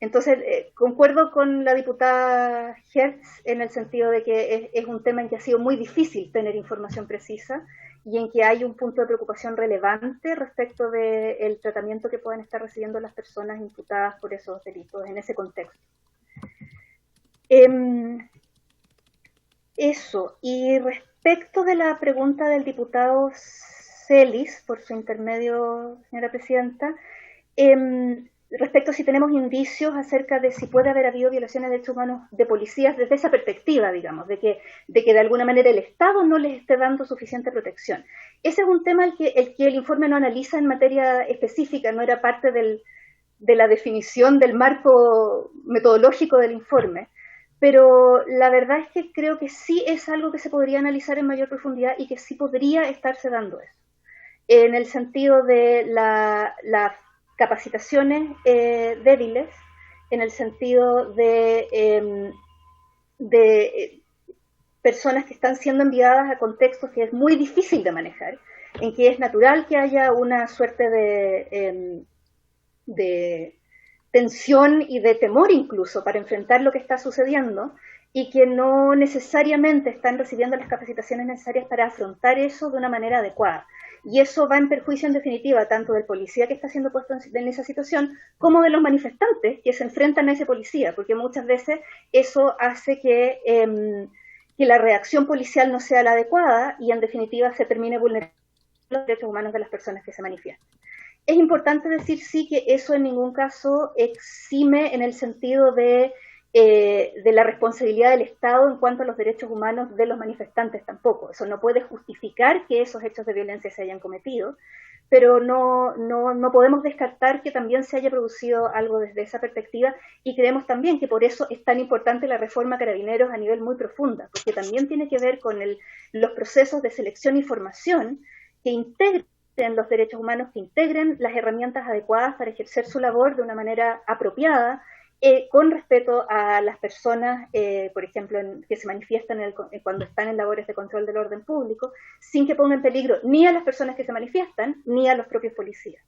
Entonces, concuerdo con la diputada Hertz en el sentido de que es un tema en que ha sido muy difícil tener información precisa y en que hay un punto de preocupación relevante respecto del tratamiento que pueden estar recibiendo las personas imputadas por esos delitos en ese contexto. Eso. Y respecto de la pregunta del diputado Celis, por su intermedio, señora presidenta, respecto a si tenemos indicios acerca de si puede haber habido violaciones de derechos humanos de policías desde esa perspectiva, digamos, de que de alguna manera el Estado no les esté dando suficiente protección. Ese es un tema el que el informe no analiza en materia específica, no era parte de la definición del marco metodológico del informe, pero la verdad es que creo que sí es algo que se podría analizar en mayor profundidad y que sí podría estarse dando eso, en el sentido de la capacitaciones débiles, en el sentido de personas que están siendo enviadas a contextos que es muy difícil de manejar, en que es natural que haya una suerte de tensión y de temor incluso para enfrentar lo que está sucediendo y que no necesariamente están recibiendo las capacitaciones necesarias para afrontar eso de una manera adecuada. y eso va en perjuicio en definitiva tanto del policía que está siendo puesto en esa situación como de los manifestantes que se enfrentan a ese policía, porque muchas veces eso hace que la reacción policial no sea la adecuada y en definitiva se termine vulnerando los derechos humanos de las personas que se manifiestan. Es importante decir sí que eso en ningún caso exime en el sentido de la responsabilidad del Estado en cuanto a los derechos humanos de los manifestantes tampoco. Eso no puede justificar que esos hechos de violencia se hayan cometido, pero no podemos descartar que también se haya producido algo desde esa perspectiva y creemos también que por eso es tan importante la reforma a Carabineros a nivel muy profunda, porque también tiene que ver con los procesos de selección y formación que integren los derechos humanos, que integren las herramientas adecuadas para ejercer su labor de una manera apropiada, con respeto a las personas, por ejemplo, que se manifiestan cuando están en labores de control del orden público, sin que ponga en peligro ni a las personas que se manifiestan, ni a los propios policías.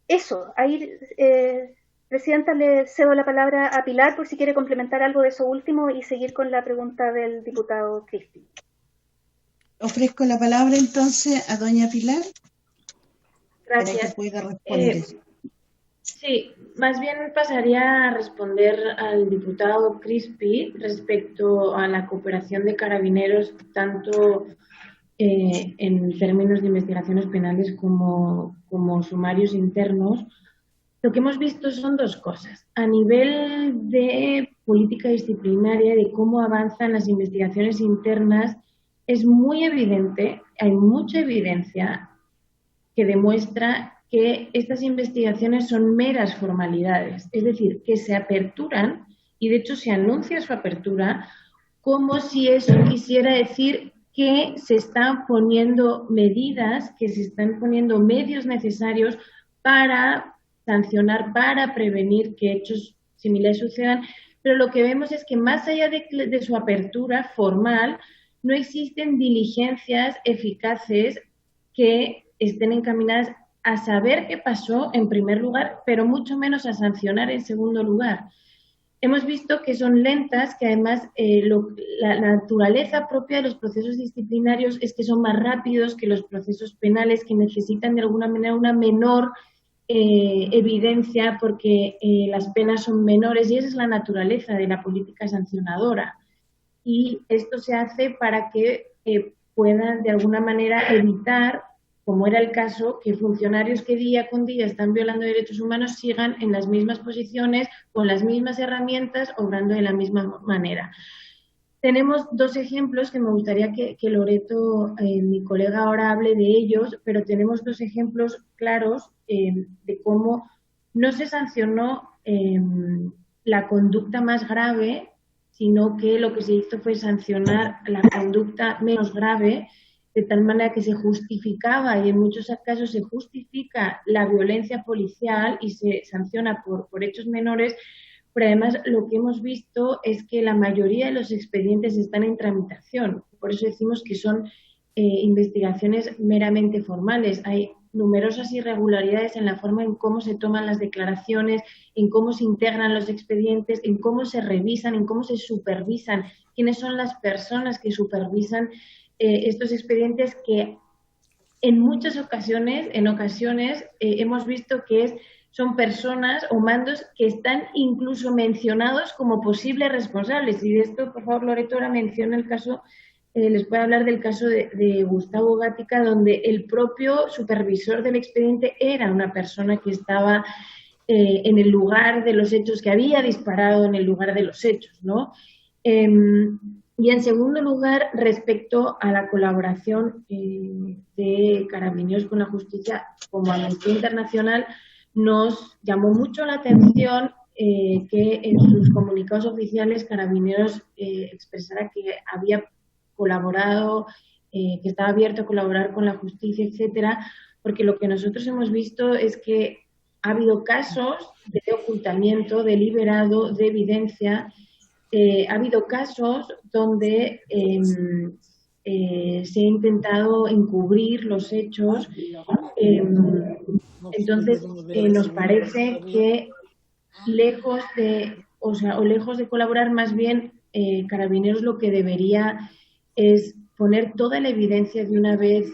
Eso, ahí, Presidenta, le cedo la palabra a Pilar por si quiere complementar algo de eso último y seguir con la pregunta del diputado Crispi. Ofrezco la palabra entonces a doña Pilar. Gracias. Para que pueda responder. Sí, más bien pasaría a responder al diputado Crispi respecto a la cooperación de Carabineros, tanto en términos de investigaciones penales como sumarios internos. Lo que hemos visto son dos cosas. A nivel de política disciplinaria, de cómo avanzan las investigaciones internas, es muy evidente, hay mucha evidencia que demuestra que estas investigaciones son meras formalidades, es decir, que se aperturan y de hecho se anuncia su apertura como si eso quisiera decir que se están poniendo medidas, que se están poniendo medios necesarios para sancionar, para prevenir que hechos similares sucedan, pero lo que vemos es que más allá de su apertura formal, no existen diligencias eficaces que estén encaminadas a saber qué pasó en primer lugar, pero mucho menos a sancionar en segundo lugar. Hemos visto que son lentas, que además la naturaleza propia de los procesos disciplinarios es que son más rápidos que los procesos penales, que necesitan de alguna manera una menor evidencia porque las penas son menores y esa es la naturaleza de la política sancionadora. Y esto se hace para que puedan de alguna manera evitar, como era el caso, que funcionarios que día con día están violando derechos humanos sigan en las mismas posiciones, con las mismas herramientas, obrando de la misma manera. Tenemos dos ejemplos que me gustaría que Loreto, mi colega, ahora hable de ellos, pero tenemos dos ejemplos claros de cómo no se sancionó la conducta más grave, sino que lo que se hizo fue sancionar la conducta menos grave, de tal manera que se justificaba, y en muchos casos se justifica la violencia policial y se sanciona por hechos menores, pero además lo que hemos visto es que la mayoría de los expedientes están en tramitación. Por eso decimos que son investigaciones meramente formales. Hay numerosas irregularidades en la forma en cómo se toman las declaraciones, en cómo se integran los expedientes, en cómo se revisan, en cómo se supervisan, quiénes son las personas que supervisan estos expedientes, que en muchas ocasiones, hemos visto que son personas o mandos que están incluso mencionados como posibles responsables. Y de esto, por favor, Loreto ahora menciona el caso, les puedo hablar del caso de Gustavo Gatica, donde el propio supervisor del expediente era una persona que estaba en el lugar de los hechos, que había disparado en el lugar de los hechos, ¿no? Y en segundo lugar, respecto a la colaboración de Carabineros con la justicia, como Amnistía Internacional, nos llamó mucho la atención que en sus comunicados oficiales Carabineros expresara que había colaborado, que estaba abierto a colaborar con la justicia, etcétera, porque lo que nosotros hemos visto es que ha habido casos de ocultamiento deliberado de evidencia. Ha habido casos donde se ha intentado encubrir los hechos. Entonces, nos parece que lejos de colaborar, más bien Carabineros lo que debería es poner toda la evidencia de una vez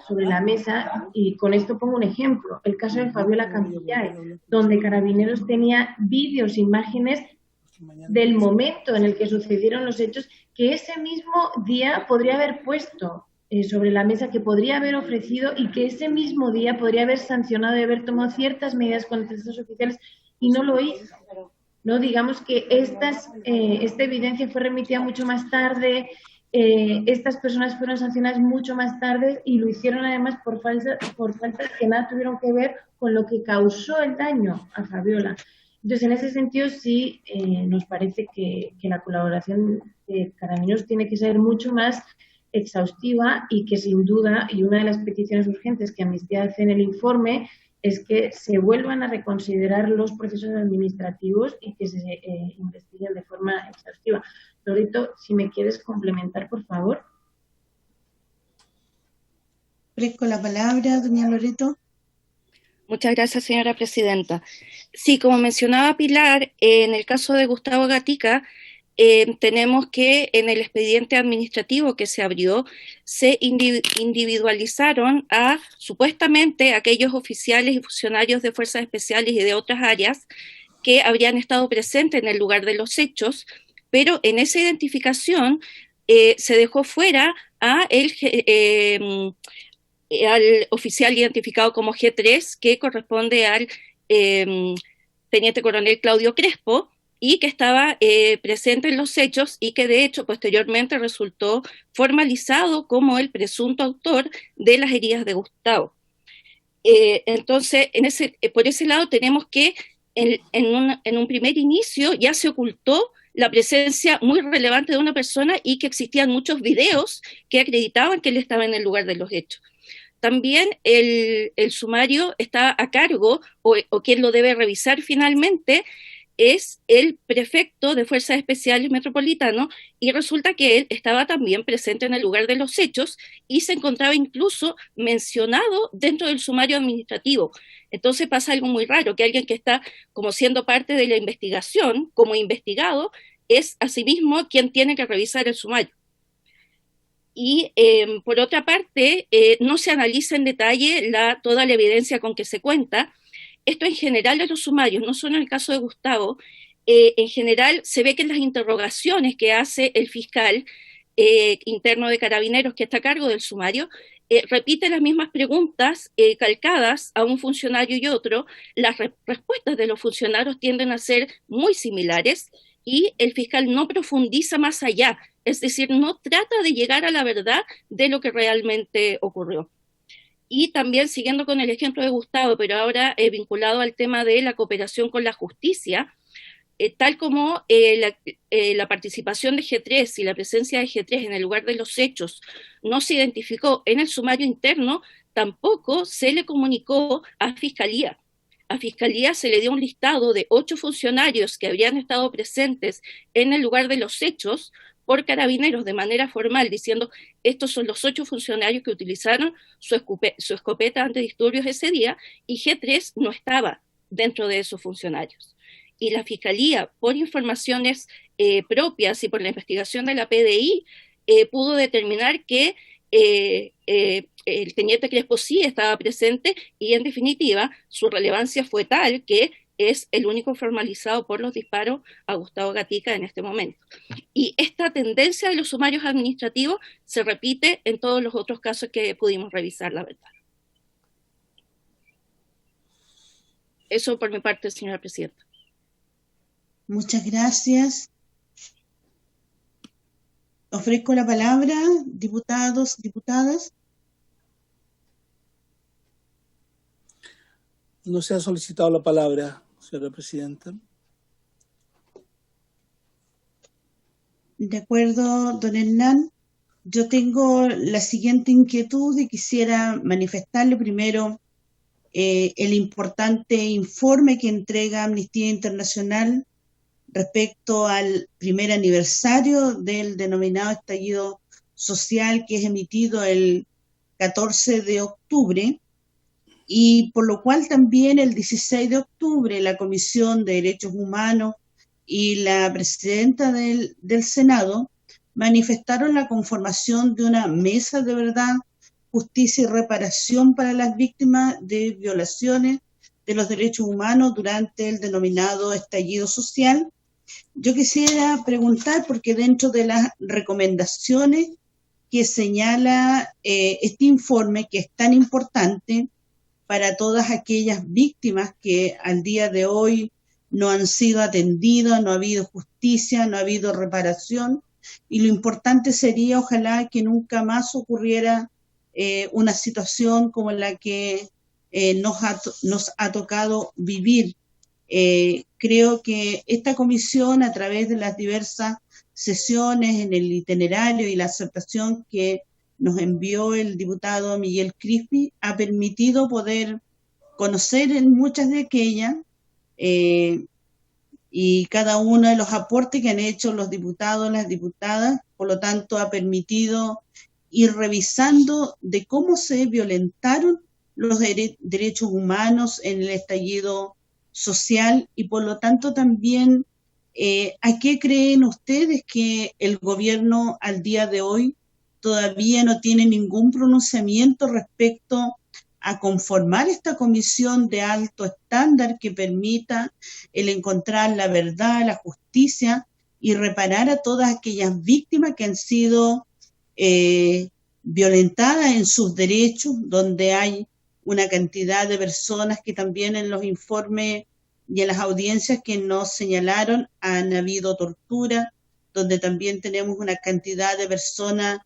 sobre la mesa, y con esto pongo un ejemplo, el caso de Fabiola Campillay, donde Carabineros tenía vídeos, imágenes del momento en el que sucedieron los hechos, que ese mismo día podría haber puesto sobre la mesa, que podría haber ofrecido, y que ese mismo día podría haber sancionado y haber tomado ciertas medidas contra estos oficiales, y no lo hizo. ¿No? Digamos que esta evidencia fue remitida mucho más tarde, estas personas fueron sancionadas mucho más tarde y lo hicieron además por faltas que nada tuvieron que ver con lo que causó el daño a Fabiola. Entonces, en ese sentido, sí nos parece que la colaboración de Carabineros tiene que ser mucho más exhaustiva, y que sin duda, y una de las peticiones urgentes que Amnistía hace en el informe, es que se vuelvan a reconsiderar los procesos administrativos y que se investiguen de forma exhaustiva. Loreto, si me quieres complementar, por favor. Ofrezco la palabra, doña Loreto. Muchas gracias, señora presidenta. Sí, como mencionaba Pilar, en el caso de Gustavo Gatica, tenemos que en el expediente administrativo que se abrió, se individualizaron a supuestamente aquellos oficiales y funcionarios de fuerzas especiales y de otras áreas que habrían estado presentes en el lugar de los hechos, pero en esa identificación se dejó fuera al oficial identificado como G3, que corresponde al teniente coronel Claudio Crespo, y que estaba presente en los hechos y que de hecho posteriormente resultó formalizado como el presunto autor de las heridas de Gustavo. Entonces, por ese lado tenemos que en un primer inicio ya se ocultó la presencia muy relevante de una persona y que existían muchos videos que acreditaban que él estaba en el lugar de los hechos. También el sumario está a cargo, o quien lo debe revisar finalmente, es el prefecto de Fuerzas Especiales Metropolitano, y resulta que él estaba también presente en el lugar de los hechos y se encontraba incluso mencionado dentro del sumario administrativo. Entonces pasa algo muy raro, que alguien que está como siendo parte de la investigación, como investigado, es asimismo quien tiene que revisar el sumario. Y por otra parte, no se analiza en detalle toda la evidencia con que se cuenta. Esto en general de los sumarios, no solo en el caso de Gustavo, en general se ve que en las interrogaciones que hace el fiscal interno de Carabineros que está a cargo del sumario, repite las mismas preguntas calcadas a un funcionario y otro. Las respuestas de los funcionarios tienden a ser muy similares y el fiscal no profundiza más allá, es decir, no trata de llegar a la verdad de lo que realmente ocurrió. Y también siguiendo con el ejemplo de Gustavo, pero ahora vinculado al tema de la cooperación con la justicia, tal como la participación de G3 y la presencia de G3 en el lugar de los hechos no se identificó en el sumario interno, tampoco se le comunicó a Fiscalía. A Fiscalía se le dio un listado de 8 funcionarios que habrían estado presentes en el lugar de los hechos por Carabineros de manera formal, diciendo estos son los 8 funcionarios que utilizaron su escopeta antidisturbios ese día, y G3 no estaba dentro de esos funcionarios. Y la Fiscalía, por informaciones propias y por la investigación de la PDI, pudo determinar que el teniente Crespo sí estaba presente, y en definitiva su relevancia fue tal que es el único formalizado por los disparos a Gustavo Gatica en este momento. Y esta tendencia de los sumarios administrativos se repite en todos los otros casos que pudimos revisar, la verdad. Eso por mi parte, señora presidenta. Muchas gracias. Ofrezco la palabra, diputados, diputadas. No se ha solicitado la palabra, señora presidenta. De acuerdo, don Hernán. Yo tengo la siguiente inquietud y quisiera manifestarle primero el importante informe que entrega Amnistía Internacional respecto al primer aniversario del denominado estallido social, que es emitido el 14 de octubre, y por lo cual también el 16 de octubre la Comisión de Derechos Humanos y la presidenta del Senado manifestaron la conformación de una mesa de verdad, justicia y reparación para las víctimas de violaciones de los derechos humanos durante el denominado estallido social. Yo quisiera preguntar, porque dentro de las recomendaciones que señala este informe, que es tan importante para todas aquellas víctimas que al día de hoy no han sido atendidas, no ha habido justicia, no ha habido reparación, y lo importante sería, ojalá, que nunca más ocurriera una situación como la que nos ha tocado vivir. Creo que esta comisión, a través de las diversas sesiones en el itinerario y la aceptación que nos envió el diputado Miguel Crispi, ha permitido poder conocer en muchas de aquellas y cada uno de los aportes que han hecho los diputados, las diputadas. Por lo tanto, ha permitido ir revisando de cómo se violentaron los derechos humanos en el estallido social, y por lo tanto también ¿a qué creen ustedes que el gobierno al día de hoy todavía no tiene ningún pronunciamiento respecto a conformar esta comisión de alto estándar que permita el encontrar la verdad, la justicia y reparar a todas aquellas víctimas que han sido violentadas en sus derechos, donde hay una cantidad de personas que también en los informes y en las audiencias que nos señalaron han habido tortura, donde también tenemos una cantidad de personas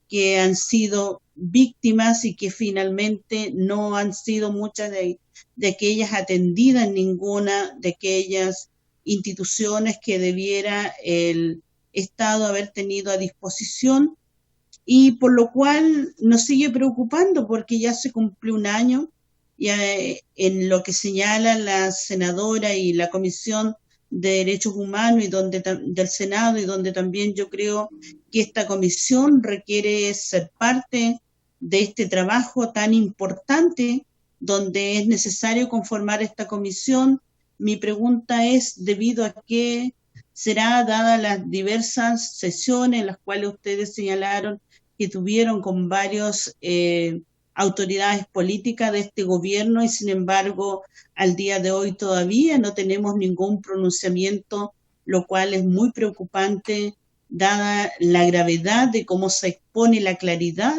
que han sido víctimas y que finalmente no han sido muchas de aquellas atendidas en ninguna de aquellas instituciones que debiera el Estado haber tenido a disposición, y por lo cual nos sigue preocupando, porque ya se cumplió un año y en lo que señala la senadora y la Comisión de Derechos Humanos y del Senado, y donde también yo creo que esta comisión requiere ser parte de este trabajo tan importante, donde es necesario conformar esta comisión. Mi pregunta es, ¿debido a qué será, dadas las diversas sesiones en las cuales ustedes señalaron que tuvieron con varios autoridades políticas de este gobierno, y sin embargo al día de hoy todavía no tenemos ningún pronunciamiento, lo cual es muy preocupante dada la gravedad de cómo se expone la claridad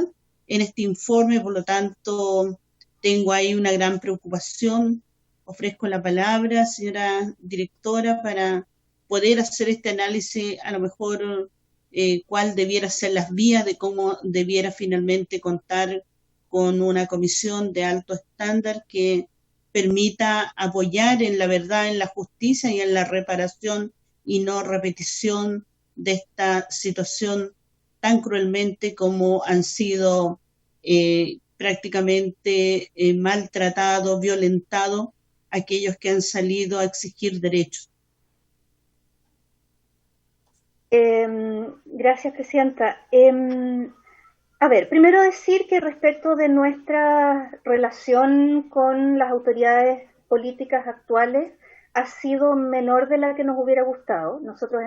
en este informe? Por lo tanto, tengo ahí una gran preocupación. Ofrezco la palabra, señora directora, para poder hacer este análisis, a lo mejor cuál debiera ser las vías de cómo debiera finalmente contar con una comisión de alto estándar que permita apoyar en la verdad, en la justicia y en la reparación, y no repetición de esta situación tan cruelmente como han sido prácticamente maltratados, violentados aquellos que han salido a exigir derechos. Gracias, presidenta. A ver, primero decir que respecto de nuestra relación con las autoridades políticas actuales ha sido menor de la que nos hubiera gustado. Nosotros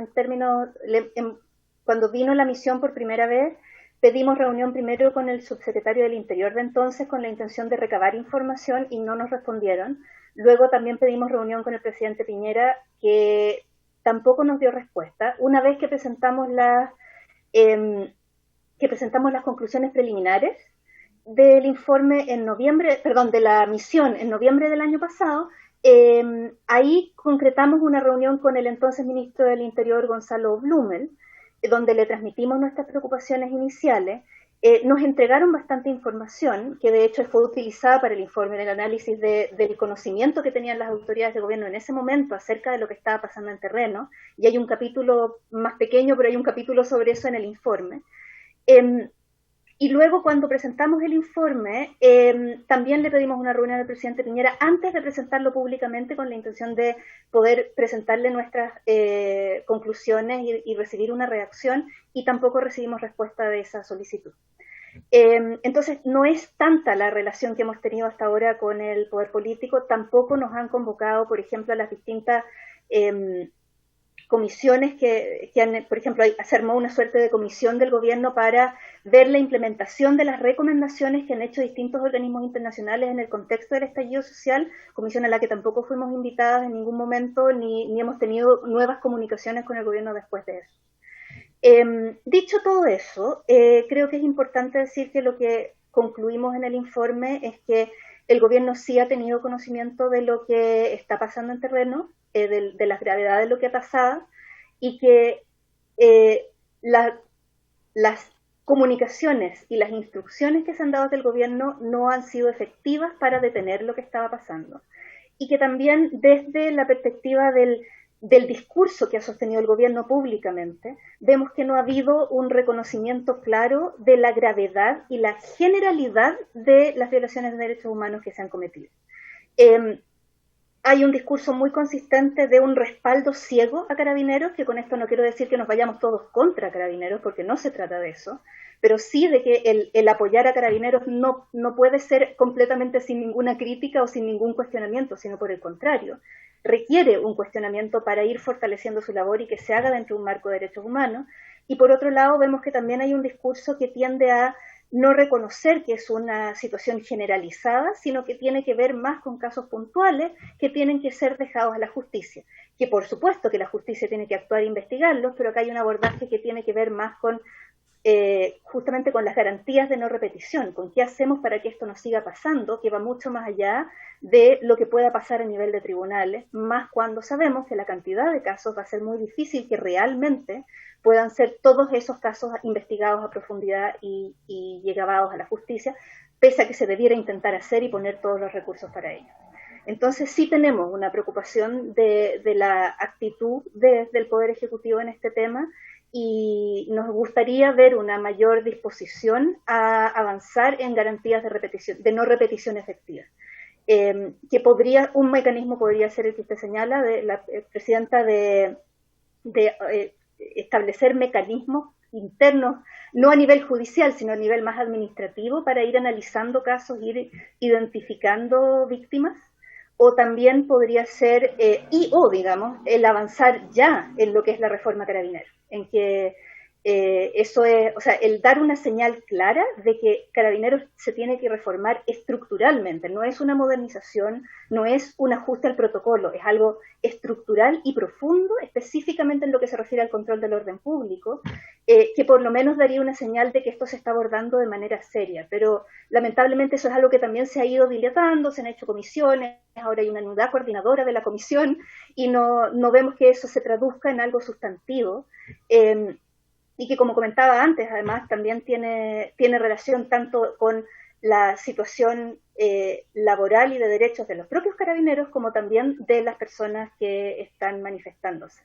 cuando vino la misión por primera vez, pedimos reunión primero con el subsecretario del Interior de entonces con la intención de recabar información y no nos respondieron. Luego también pedimos reunión con el presidente Piñera, que tampoco nos dio respuesta. Una vez que presentamos las conclusiones preliminares del informe de la misión en noviembre del año pasado, ahí concretamos una reunión con el entonces ministro del Interior, Gonzalo Blumel, donde le transmitimos nuestras preocupaciones iniciales. Nos entregaron bastante información, que de hecho fue utilizada para el informe, en el análisis del conocimiento que tenían las autoridades de gobierno en ese momento acerca de lo que estaba pasando en terreno, y hay un capítulo más pequeño, pero hay un capítulo sobre eso en el informe. Y luego, cuando presentamos el informe, también le pedimos una reunión al presidente Piñera antes de presentarlo públicamente, con la intención de poder presentarle nuestras conclusiones y recibir una reacción, y tampoco recibimos respuesta de esa solicitud. Entonces, no es tanta la relación que hemos tenido hasta ahora con el poder político. Tampoco nos han convocado, por ejemplo, a las distintas comisiones que han, por ejemplo, se armó una suerte de comisión del gobierno para ver la implementación de las recomendaciones que han hecho distintos organismos internacionales en el contexto del estallido social, comisión a la que tampoco fuimos invitadas en ningún momento, ni hemos tenido nuevas comunicaciones con el gobierno después de eso. Dicho todo eso, creo que es importante decir que lo que concluimos en el informe es que el gobierno sí ha tenido conocimiento de lo que está pasando en terreno, de las gravedades de lo que ha pasado, y que las comunicaciones y las instrucciones que se han dado desde el gobierno no han sido efectivas para detener lo que estaba pasando. Y que también desde la perspectiva del discurso que ha sostenido el gobierno públicamente, vemos que no ha habido un reconocimiento claro de la gravedad y la generalidad de las violaciones de derechos humanos que se han cometido. Hay un discurso muy consistente de un respaldo ciego a Carabineros, que con esto no quiero decir que nos vayamos todos contra Carabineros, porque no se trata de eso, pero sí de que el apoyar a Carabineros no puede ser completamente sin ninguna crítica o sin ningún cuestionamiento, sino por el contrario. Requiere un cuestionamiento para ir fortaleciendo su labor y que se haga dentro de un marco de derechos humanos. Y por otro lado, vemos que también hay un discurso que tiende a no reconocer que es una situación generalizada, sino que tiene que ver más con casos puntuales que tienen que ser dejados a la justicia. Que por supuesto que la justicia tiene que actuar e investigarlos, pero acá hay un abordaje que tiene que ver más con justamente con las garantías de no repetición, con qué hacemos para que esto no siga pasando, que va mucho más allá de lo que pueda pasar a nivel de tribunales, más cuando sabemos que la cantidad de casos va a ser muy difícil que realmente puedan ser todos esos casos investigados a profundidad y llevados a la justicia, pese a que se debiera intentar hacer y poner todos los recursos para ello. Entonces sí tenemos una preocupación de la actitud del Poder Ejecutivo en este tema, y nos gustaría ver una mayor disposición a avanzar en garantías de no repetición efectiva. Un mecanismo podría ser el que usted señala, de la presidenta de establecer mecanismos internos, no a nivel judicial, sino a nivel más administrativo, para ir analizando casos, ir identificando víctimas. O también podría ser, digamos, el avanzar ya en lo que es la reforma Carabineros, en que eso es, o sea, el dar una señal clara de que Carabineros se tiene que reformar estructuralmente, no es una modernización, no es un ajuste al protocolo, es algo estructural y profundo, específicamente en lo que se refiere al control del orden público, que por lo menos daría una señal de que esto se está abordando de manera seria, pero lamentablemente eso es algo que también se ha ido dilatando, se han hecho comisiones, ahora hay una unidad coordinadora de la comisión y no vemos que eso se traduzca en algo sustantivo, y que, como comentaba antes, además también tiene relación tanto con la situación laboral y de derechos de los propios carabineros como también de las personas que están manifestándose.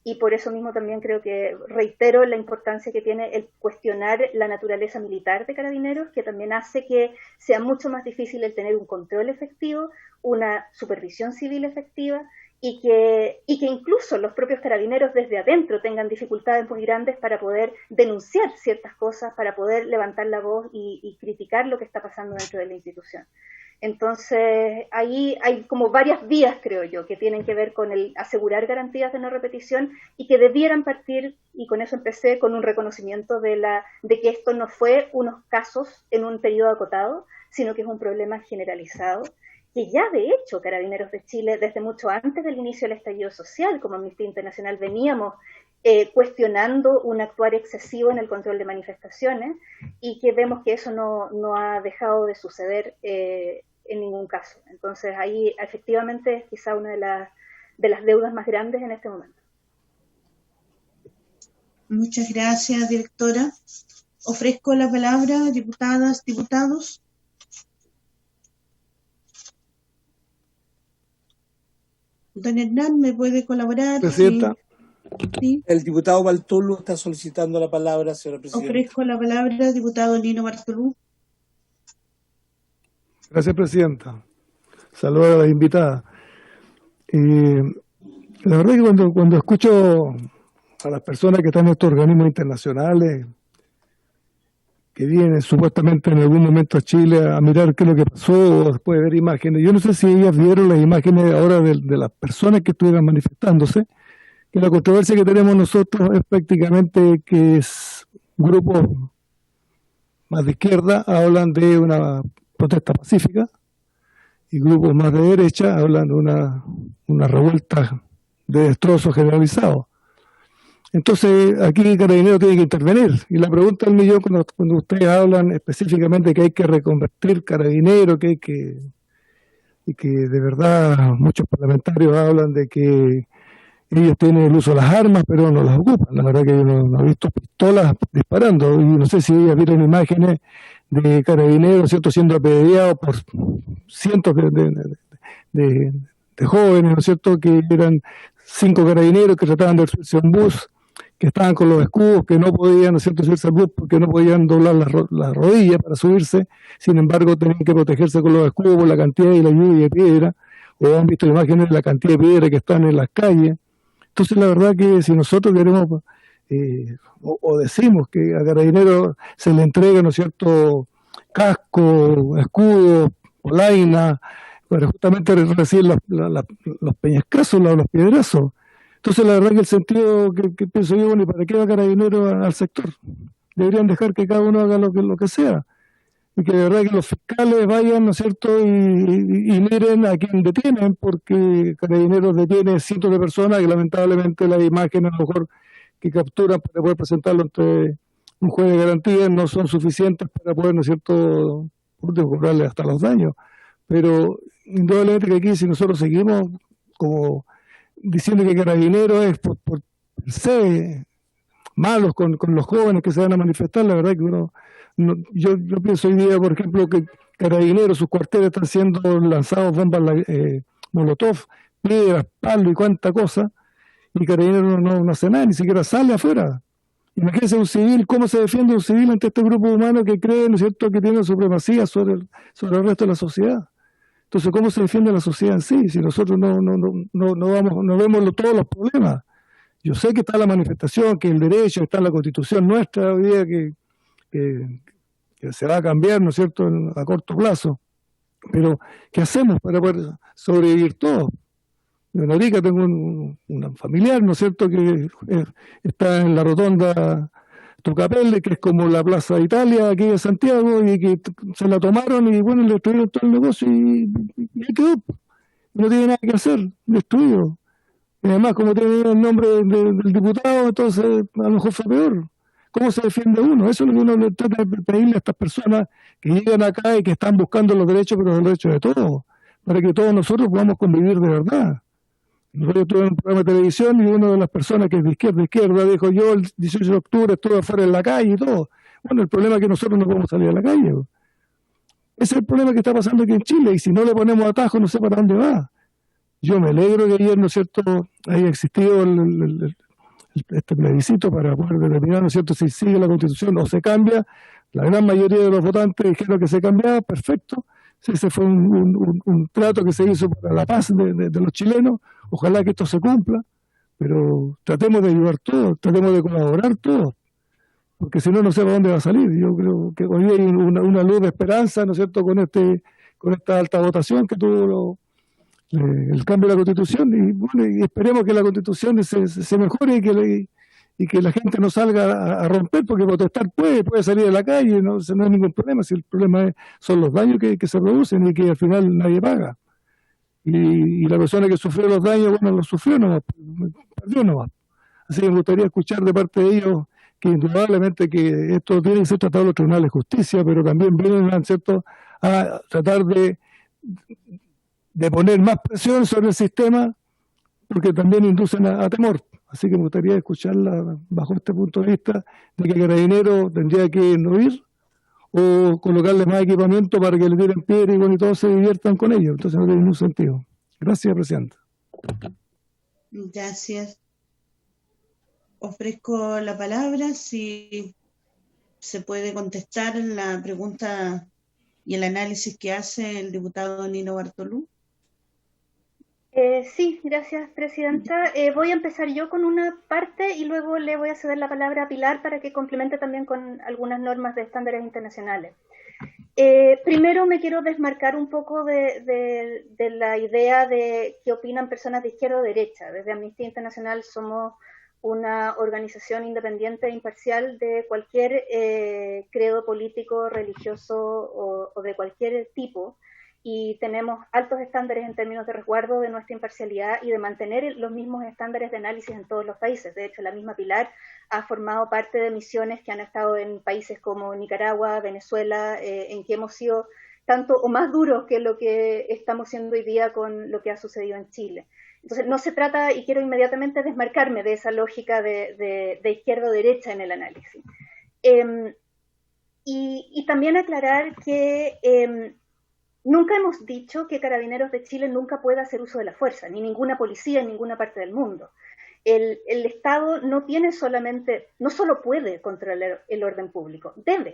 Y por eso mismo también creo que reitero la importancia que tiene el cuestionar la naturaleza militar de Carabineros, que también hace que sea mucho más difícil el tener un control efectivo, una supervisión civil efectiva, y que incluso los propios carabineros desde adentro tengan dificultades muy grandes para poder denunciar ciertas cosas, para poder levantar la voz y criticar lo que está pasando dentro de la institución. Entonces, ahí hay como varias vías, creo yo, que tienen que ver con el asegurar garantías de no repetición y que debieran partir, y con eso empecé, con un reconocimiento de que esto no fue unos casos en un periodo acotado, sino que es un problema generalizado, que ya de hecho Carabineros de Chile, desde mucho antes del inicio del estallido social, como Amnistía Internacional, veníamos cuestionando un actuar excesivo en el control de manifestaciones, y que vemos que eso no ha dejado de suceder en ningún caso. Entonces ahí efectivamente es quizá una de las deudas más grandes en este momento. Muchas gracias, directora. Ofrezco la palabra, diputadas, diputados. Don Hernán, ¿me puede colaborar? Presidenta. Sí. El diputado Bartolú está solicitando la palabra, señora presidenta. Ofrezco la palabra, diputado Nino Bartolú. Gracias, presidenta. Saludos a las invitadas. La verdad es que cuando escucho a las personas que están en estos organismos internacionales, que vienen supuestamente en algún momento a Chile a mirar qué es lo que pasó, después de ver imágenes. Yo no sé si ellas vieron las imágenes ahora de las personas que estuvieron manifestándose, que la controversia que tenemos nosotros es prácticamente que grupos más de izquierda hablan de una protesta pacífica y grupos más de derecha hablan de una revuelta de destrozo generalizado. Entonces, aquí Carabineros tiene que intervenir. Y la pregunta del millón, cuando ustedes hablan específicamente que hay que reconvertir Carabineros, y que de verdad muchos parlamentarios hablan de que ellos tienen el uso de las armas, pero no las ocupan. La verdad que yo no he visto pistolas disparando. Y no sé si ellos vieron imágenes de Carabineros, ¿cierto?, siendo apedreados por cientos de jóvenes, ¿no es cierto?, que eran 5 carabineros que trataban de subirse a un bus, que estaban con los escudos, que no podían, ¿no es cierto?, subirse al bus porque no podían doblar las rodillas para subirse, sin embargo tenían que protegerse con los escudos por la cantidad de la lluvia de piedra, o han visto imágenes de la cantidad de piedra que están en las calles. Entonces la verdad que si nosotros queremos, o decimos que a Carabineros se le entrega, ¿no es cierto?, casco, escudo, polaina, para justamente recibir los peñascazos, los piedrazos. Entonces, la verdad que el sentido que pienso yo, bueno, ¿y para qué va Carabineros al sector? Deberían dejar que cada uno haga lo que sea. Y que de verdad que los fiscales vayan, ¿no es cierto?, y miren a quién detienen, porque Carabineros detiene cientos de personas que lamentablemente las imágenes a lo mejor que capturan para poder presentarlo ante un juez de garantía no son suficientes para poder, ¿no es cierto?, cobrarle hasta los daños. Pero indudablemente que aquí si nosotros seguimos como diciendo que Carabineros es por ser malos con los jóvenes que se van a manifestar, la verdad que yo pienso hoy día, por ejemplo, que Carabineros, sus cuarteles están siendo lanzados bombas molotov, piedras, palos y cuánta cosa, y Carabineros no hace nada, ni siquiera sale afuera. Imagínense un civil, cómo se defiende un civil ante este grupo humano que cree, ¿no es cierto?, que tiene supremacía sobre el resto de la sociedad. Entonces, ¿cómo se defiende la sociedad en sí? Si nosotros no vemos todos los problemas. Yo sé que está la manifestación, que el derecho, está en la Constitución nuestra hoy día, que se va a cambiar, ¿no es cierto?, a corto plazo. Pero, ¿qué hacemos para poder sobrevivir todos? En Arica tengo un familiar, ¿no es cierto?, que está en la rotonda Tucapel, que es como la Plaza de Italia aquí de Santiago, y que se la tomaron y bueno, le destruyeron todo el negocio y quedó. No tiene nada que hacer, destruido. Y además, como tiene el nombre del diputado, entonces a lo mejor fue peor. ¿Cómo se defiende uno? Eso es lo que uno le trata de pedirle a estas personas que llegan acá y que están buscando los derechos, pero los derechos de todos, para que todos nosotros podamos convivir de verdad. Nosotros estuve en un programa de televisión y una de las personas que es de izquierda dijo, yo el 18 de octubre estuve afuera en la calle y todo. Bueno, el problema es que nosotros no podemos salir a la calle. Ese es el problema que está pasando aquí en Chile, y si no le ponemos atajo no sé para dónde va. Yo me alegro que ayer, ¿no es cierto?, haya existido este plebiscito para poder determinar, ¿no es cierto?, si sigue la Constitución o se cambia. La gran mayoría de los votantes dijeron que se cambiaba, perfecto. Ese fue un trato que se hizo para la paz de los chilenos. Ojalá que esto se cumpla, pero tratemos de ayudar todos, tratemos de colaborar todos, porque si no, no sé para dónde va a salir. Yo creo que hoy hay una luz de esperanza, ¿no es cierto?, con esta alta votación que tuvo el cambio de la Constitución, y bueno, y esperemos que la Constitución se mejore y que la gente no salga a romper, porque protestar puede salir a la calle, no hay ningún problema, si el problema son los daños que se producen y que al final nadie paga. Y la persona que sufrió los daños, bueno, los sufrió nomás, perdió nomás. Así que me gustaría escuchar de parte de ellos que indudablemente que esto tiene que ser tratado en los tribunales de justicia, pero también vienen, ¿cierto?, a tratar de poner más presión sobre el sistema, porque también inducen a temor. Así que me gustaría escucharla bajo este punto de vista, de que Carabineros tendría que no ir, o colocarle más equipamiento para que le tiren piedra y bueno, y todos se diviertan con ellos. Entonces no tiene ningún sentido. Gracias, Presidenta. Gracias. Ofrezco la palabra si se puede contestar la pregunta y el análisis que hace el diputado Nino Bartolú. Sí, gracias, Presidenta. Voy a empezar yo con una parte y luego le voy a ceder la palabra a Pilar para que complemente también con algunas normas de estándares internacionales. Primero me quiero desmarcar un poco de la idea de qué opinan personas de izquierda o derecha. Desde Amnistía Internacional somos una organización independiente e imparcial de cualquier credo político, religioso o de cualquier tipo, y tenemos altos estándares en términos de resguardo de nuestra imparcialidad y de mantener los mismos estándares de análisis en todos los países. De hecho, la misma Pilar ha formado parte de misiones que han estado en países como Nicaragua, Venezuela, en que hemos sido tanto o más duros que lo que estamos siendo hoy día con lo que ha sucedido en Chile. Entonces, no se trata, y quiero inmediatamente desmarcarme de esa lógica de izquierda o derecha en el análisis. Y también aclarar que nunca hemos dicho que Carabineros de Chile nunca pueda hacer uso de la fuerza, ni ninguna policía en ninguna parte del mundo. El Estado no solo puede controlar el orden público,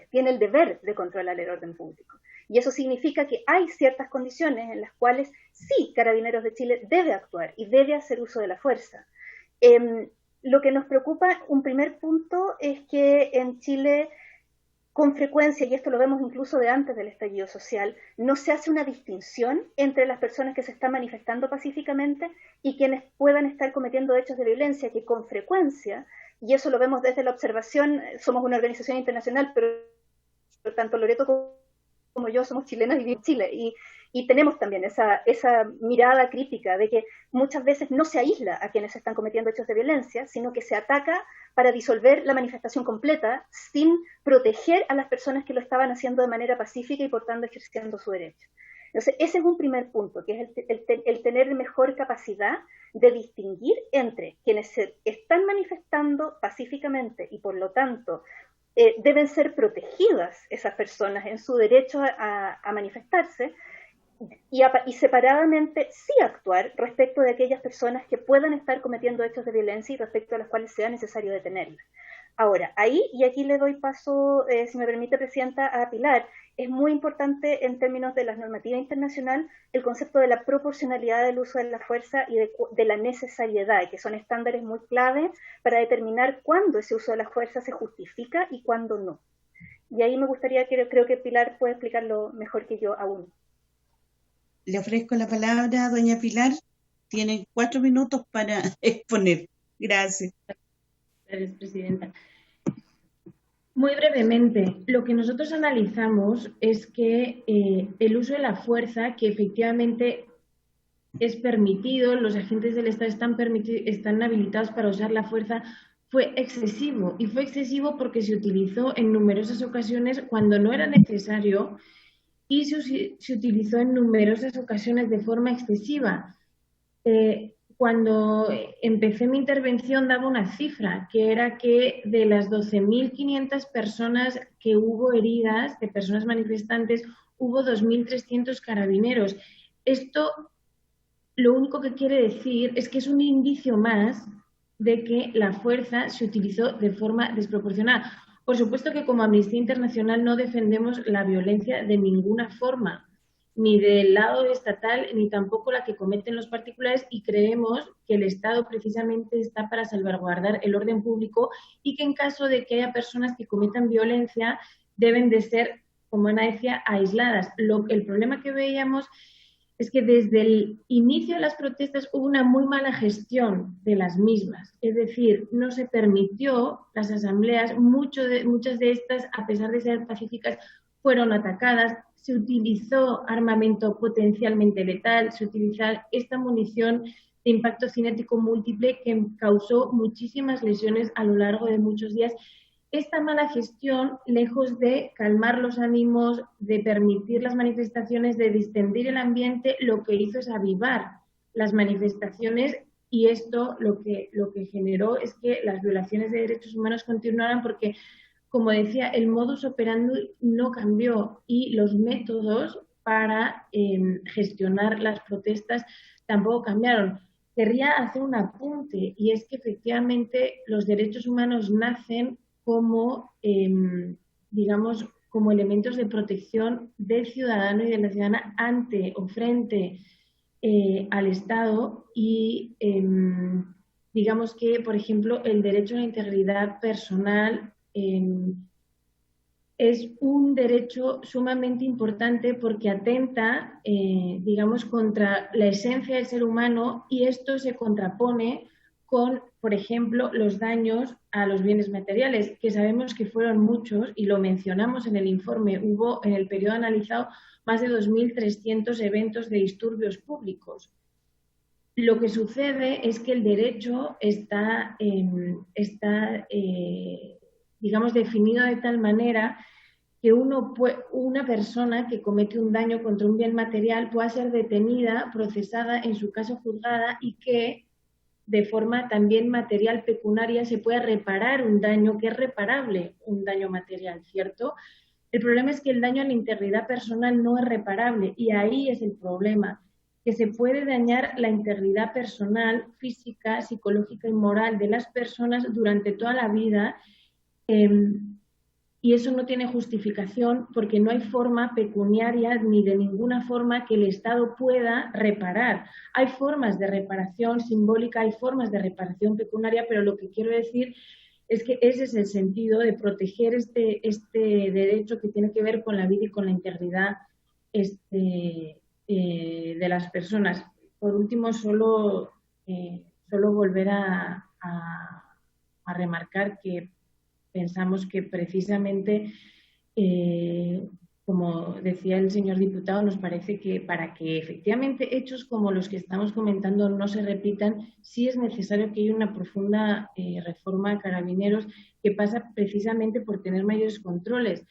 tiene el deber de controlar el orden público. Y eso significa que hay ciertas condiciones en las cuales sí Carabineros de Chile debe actuar y debe hacer uso de la fuerza. Lo que nos preocupa, un primer punto, es que en Chile, con frecuencia, y esto lo vemos incluso de antes del estallido social, no se hace una distinción entre las personas que se están manifestando pacíficamente y quienes puedan estar cometiendo hechos de violencia, que con frecuencia, y eso lo vemos desde la observación, somos una organización internacional, pero tanto Loreto como yo somos chilenas y vivimos en Chile, y tenemos también esa mirada crítica de que muchas veces no se aísla a quienes están cometiendo hechos de violencia, sino que se ataca para disolver la manifestación completa sin proteger a las personas que lo estaban haciendo de manera pacífica y por tanto ejerciendo su derecho. Entonces, ese es un primer punto, que es el tener mejor capacidad de distinguir entre quienes se están manifestando pacíficamente y por lo tanto deben ser protegidas esas personas en su derecho a manifestarse, y separadamente sí actuar respecto de aquellas personas que puedan estar cometiendo hechos de violencia y respecto a las cuales sea necesario detenerlas. Ahora, ahí, y aquí le doy paso, si me permite, Presidenta, a Pilar, es muy importante en términos de la normativa internacional el concepto de la proporcionalidad del uso de la fuerza y de la necesariedad, que son estándares muy clave para determinar cuándo ese uso de la fuerza se justifica y cuándo no. Y ahí me gustaría, creo que Pilar puede explicarlo mejor que yo aún. Le ofrezco la palabra a doña Pilar. Tiene 4 minutos para exponer. Gracias. Gracias, Presidenta. Muy brevemente, lo que nosotros analizamos es que el uso de la fuerza, que efectivamente es permitido, los agentes del Estado están habilitados para usar la fuerza, fue excesivo. Y fue excesivo porque se utilizó en numerosas ocasiones cuando no era necesario y se utilizó en numerosas ocasiones de forma excesiva. Cuando empecé mi intervención daba una cifra, que era que de las 12.500 personas que hubo heridas, de personas manifestantes, hubo 2.300 carabineros. Esto lo único que quiere decir es que es un indicio más de que la fuerza se utilizó de forma desproporcionada. Por supuesto que como Amnistía Internacional no defendemos la violencia de ninguna forma, ni del lado estatal, ni tampoco la que cometen los particulares, y creemos que el Estado precisamente está para salvaguardar el orden público y que en caso de que haya personas que cometan violencia deben de ser, como Ana decía, aisladas. El problema que veíamos es que desde el inicio de las protestas hubo una muy mala gestión de las mismas. Es decir, no se permitió las asambleas, muchas de estas, a pesar de ser pacíficas, fueron atacadas, se utilizó armamento potencialmente letal, se utilizó esta munición de impacto cinético múltiple que causó muchísimas lesiones a lo largo de muchos días. Esta mala gestión, lejos de calmar los ánimos, de permitir las manifestaciones, de distendir el ambiente, lo que hizo es avivar las manifestaciones, y esto lo que generó es que las violaciones de derechos humanos continuaran porque, como decía, el modus operandi no cambió y los métodos para gestionar las protestas tampoco cambiaron. Querría hacer un apunte, y es que efectivamente los derechos humanos nacen como, digamos, como elementos de protección del ciudadano y de la ciudadana ante o frente al Estado y digamos que, por ejemplo, el derecho a la integridad personal es un derecho sumamente importante porque atenta, digamos, contra la esencia del ser humano, y esto se contrapone con, por ejemplo, los daños a los bienes materiales, que sabemos que fueron muchos y lo mencionamos en el informe. Hubo en el periodo analizado más de 2.300 eventos de disturbios públicos. Lo que sucede es que el derecho está digamos, definido de tal manera que una persona que comete un daño contra un bien material pueda ser detenida, procesada, en su caso juzgada, y que de forma también material pecuniaria se pueda reparar un daño que es reparable, un daño material, ¿cierto? El problema es que el daño a la integridad personal no es reparable, y ahí es el problema, que se puede dañar la integridad personal, física, psicológica y moral de las personas durante toda la vida, y eso no tiene justificación porque no hay forma pecuniaria ni de ninguna forma que el Estado pueda reparar. Hay formas de reparación simbólica, hay formas de reparación pecuniaria, pero lo que quiero decir es que ese es el sentido de proteger este derecho que tiene que ver con la vida y con la integridad de las personas. Por último, solo volver a remarcar que pensamos que precisamente, como decía el señor diputado, nos parece que para que efectivamente hechos como los que estamos comentando no se repitan, sí es necesario que haya una profunda reforma de Carabineros que pasa precisamente por tener mayores controles.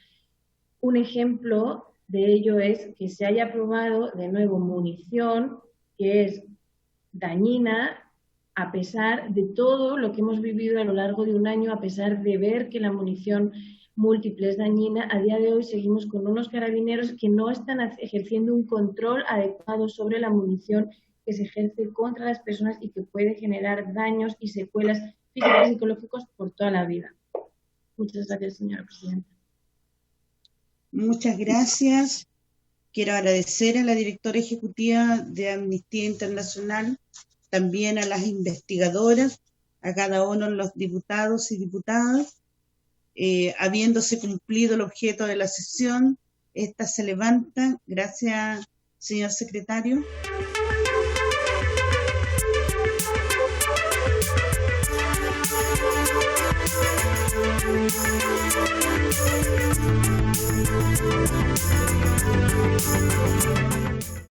Un ejemplo de ello es que se haya aprobado de nuevo munición que es dañina, a pesar de todo lo que hemos vivido a lo largo de un año, a pesar de ver que la munición múltiple es dañina. A día de hoy seguimos con unos carabineros que no están ejerciendo un control adecuado sobre la munición que se ejerce contra las personas y que puede generar daños y secuelas físicos y psicológicos por toda la vida. Muchas gracias, señora presidenta. Muchas gracias. Quiero agradecer a la directora ejecutiva de Amnistía Internacional, también a las investigadoras, a cada uno de los diputados y diputadas. Habiéndose cumplido el objeto de la sesión, esta se levanta. Gracias, señor secretario.